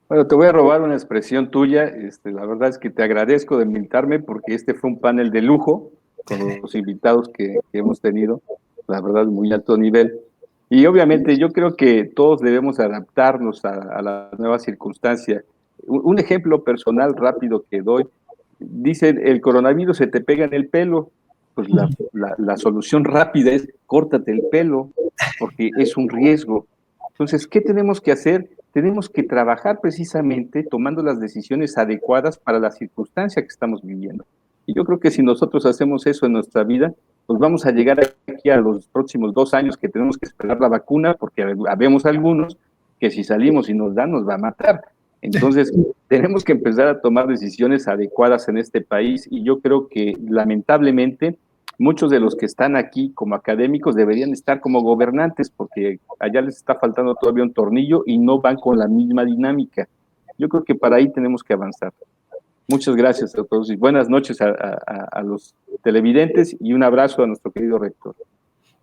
[SPEAKER 3] Bueno, te voy a robar una expresión tuya. La verdad es que te agradezco de invitarme porque este fue un panel de lujo con los invitados que hemos tenido, la verdad, muy alto nivel. Y obviamente yo creo que todos debemos adaptarnos a la nueva circunstancia. Un ejemplo personal rápido que doy, dicen, el coronavirus se te pega en el pelo, pues la solución rápida es córtate el pelo, porque es un riesgo. Entonces, ¿qué tenemos que hacer? Tenemos que trabajar precisamente tomando las decisiones adecuadas para la circunstancia que estamos viviendo. Y yo creo que si nosotros hacemos eso en nuestra vida, pues vamos a llegar aquí a los próximos 2 años que tenemos que esperar la vacuna, porque habemos algunos que si salimos y nos dan, nos va a matar. Entonces, tenemos que empezar a tomar decisiones adecuadas en este país y yo creo que lamentablemente muchos de los que están aquí como académicos deberían estar como gobernantes porque allá les está faltando todavía un tornillo y no van con la misma dinámica. Yo creo que para ahí tenemos que avanzar. Muchas gracias a todos y buenas noches a los televidentes y un abrazo a nuestro querido rector.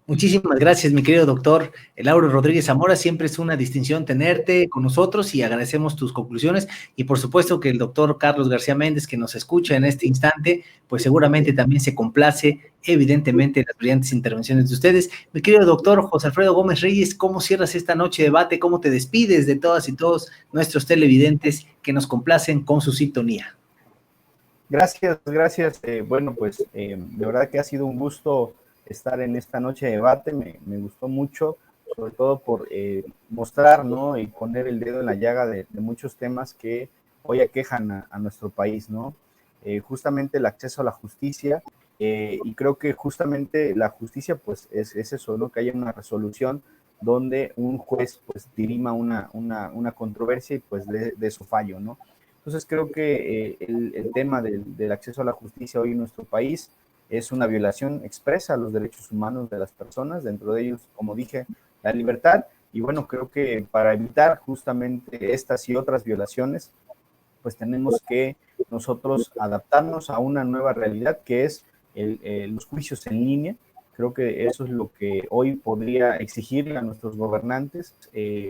[SPEAKER 1] Muchísimas gracias, mi querido doctor Lauro Rodríguez Zamora. Siempre es una distinción tenerte con nosotros y agradecemos tus conclusiones. Y por supuesto que el doctor Carlos García Méndez, que nos escucha en este instante, pues seguramente también se complace, evidentemente, en las brillantes intervenciones de ustedes. Mi querido doctor José Alfredo Gómez Reyes, ¿cómo cierras esta noche de debate? ¿Cómo te despides de todas y todos nuestros televidentes que nos complacen con su sintonía?
[SPEAKER 4] Gracias. Bueno, pues de verdad que ha sido un gusto estar en esta noche de debate, me gustó mucho, sobre todo por mostrar, ¿no? Y poner el dedo en la llaga de muchos temas que hoy aquejan a nuestro país, ¿no? Justamente el acceso a la justicia, y creo que justamente la justicia, pues, es eso, ¿no? Que haya una resolución donde un juez, pues, dirima una controversia y, pues, de su fallo, ¿no? Entonces, creo que el tema del acceso a la justicia hoy en nuestro país es una violación expresa a los derechos humanos de las personas, dentro de ellos, como dije, la libertad. Y bueno, creo que para evitar justamente estas y otras violaciones, pues tenemos que nosotros adaptarnos a una nueva realidad que es los juicios en línea. Creo que eso es lo que hoy podría exigirle a nuestros gobernantes.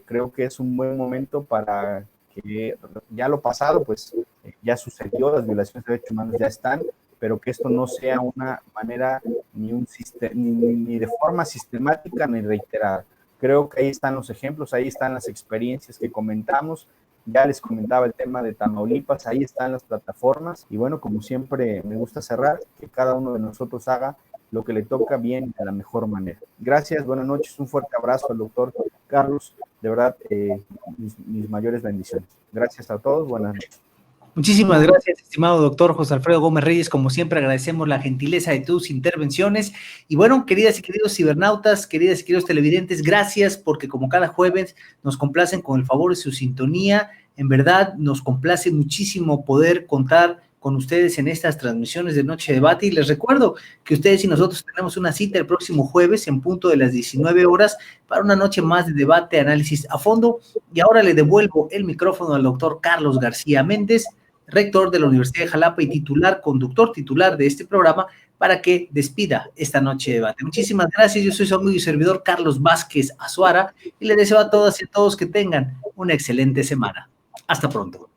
[SPEAKER 4] Creo que es un buen momento para que ya lo pasado, pues ya sucedió, las violaciones de derechos humanos ya están, pero que esto no sea una manera ni de forma sistemática ni reiterada. Creo que ahí están los ejemplos, ahí están las experiencias que comentamos. Ya les comentaba el tema de Tamaulipas, ahí están las plataformas. Y bueno, como siempre me gusta cerrar, que cada uno de nosotros haga lo que le toca bien de la mejor manera. Gracias, buenas noches, un fuerte abrazo al doctor Carlos. De verdad, mis mayores bendiciones. Gracias a todos, buenas noches.
[SPEAKER 1] Muchísimas gracias, estimado doctor José Alfredo Gómez Reyes. Como siempre, agradecemos la gentileza de tus intervenciones. Y bueno, queridas y queridos cibernautas, queridas y queridos televidentes, gracias porque como cada jueves nos complacen con el favor de su sintonía. En verdad, nos complace muchísimo poder contar con ustedes en estas transmisiones de Noche de Debate. Y les recuerdo que ustedes y nosotros tenemos una cita el próximo jueves en punto de las 19 horas para una noche más de debate, análisis a fondo. Y ahora le devuelvo el micrófono al doctor Carlos García Méndez, rector de la Universidad de Jalapa y conductor titular de este programa, para que despida esta noche de debate. Muchísimas gracias, yo soy su amigo y servidor Carlos Vázquez Azuara y le deseo a todas y a todos que tengan una excelente semana. Hasta pronto.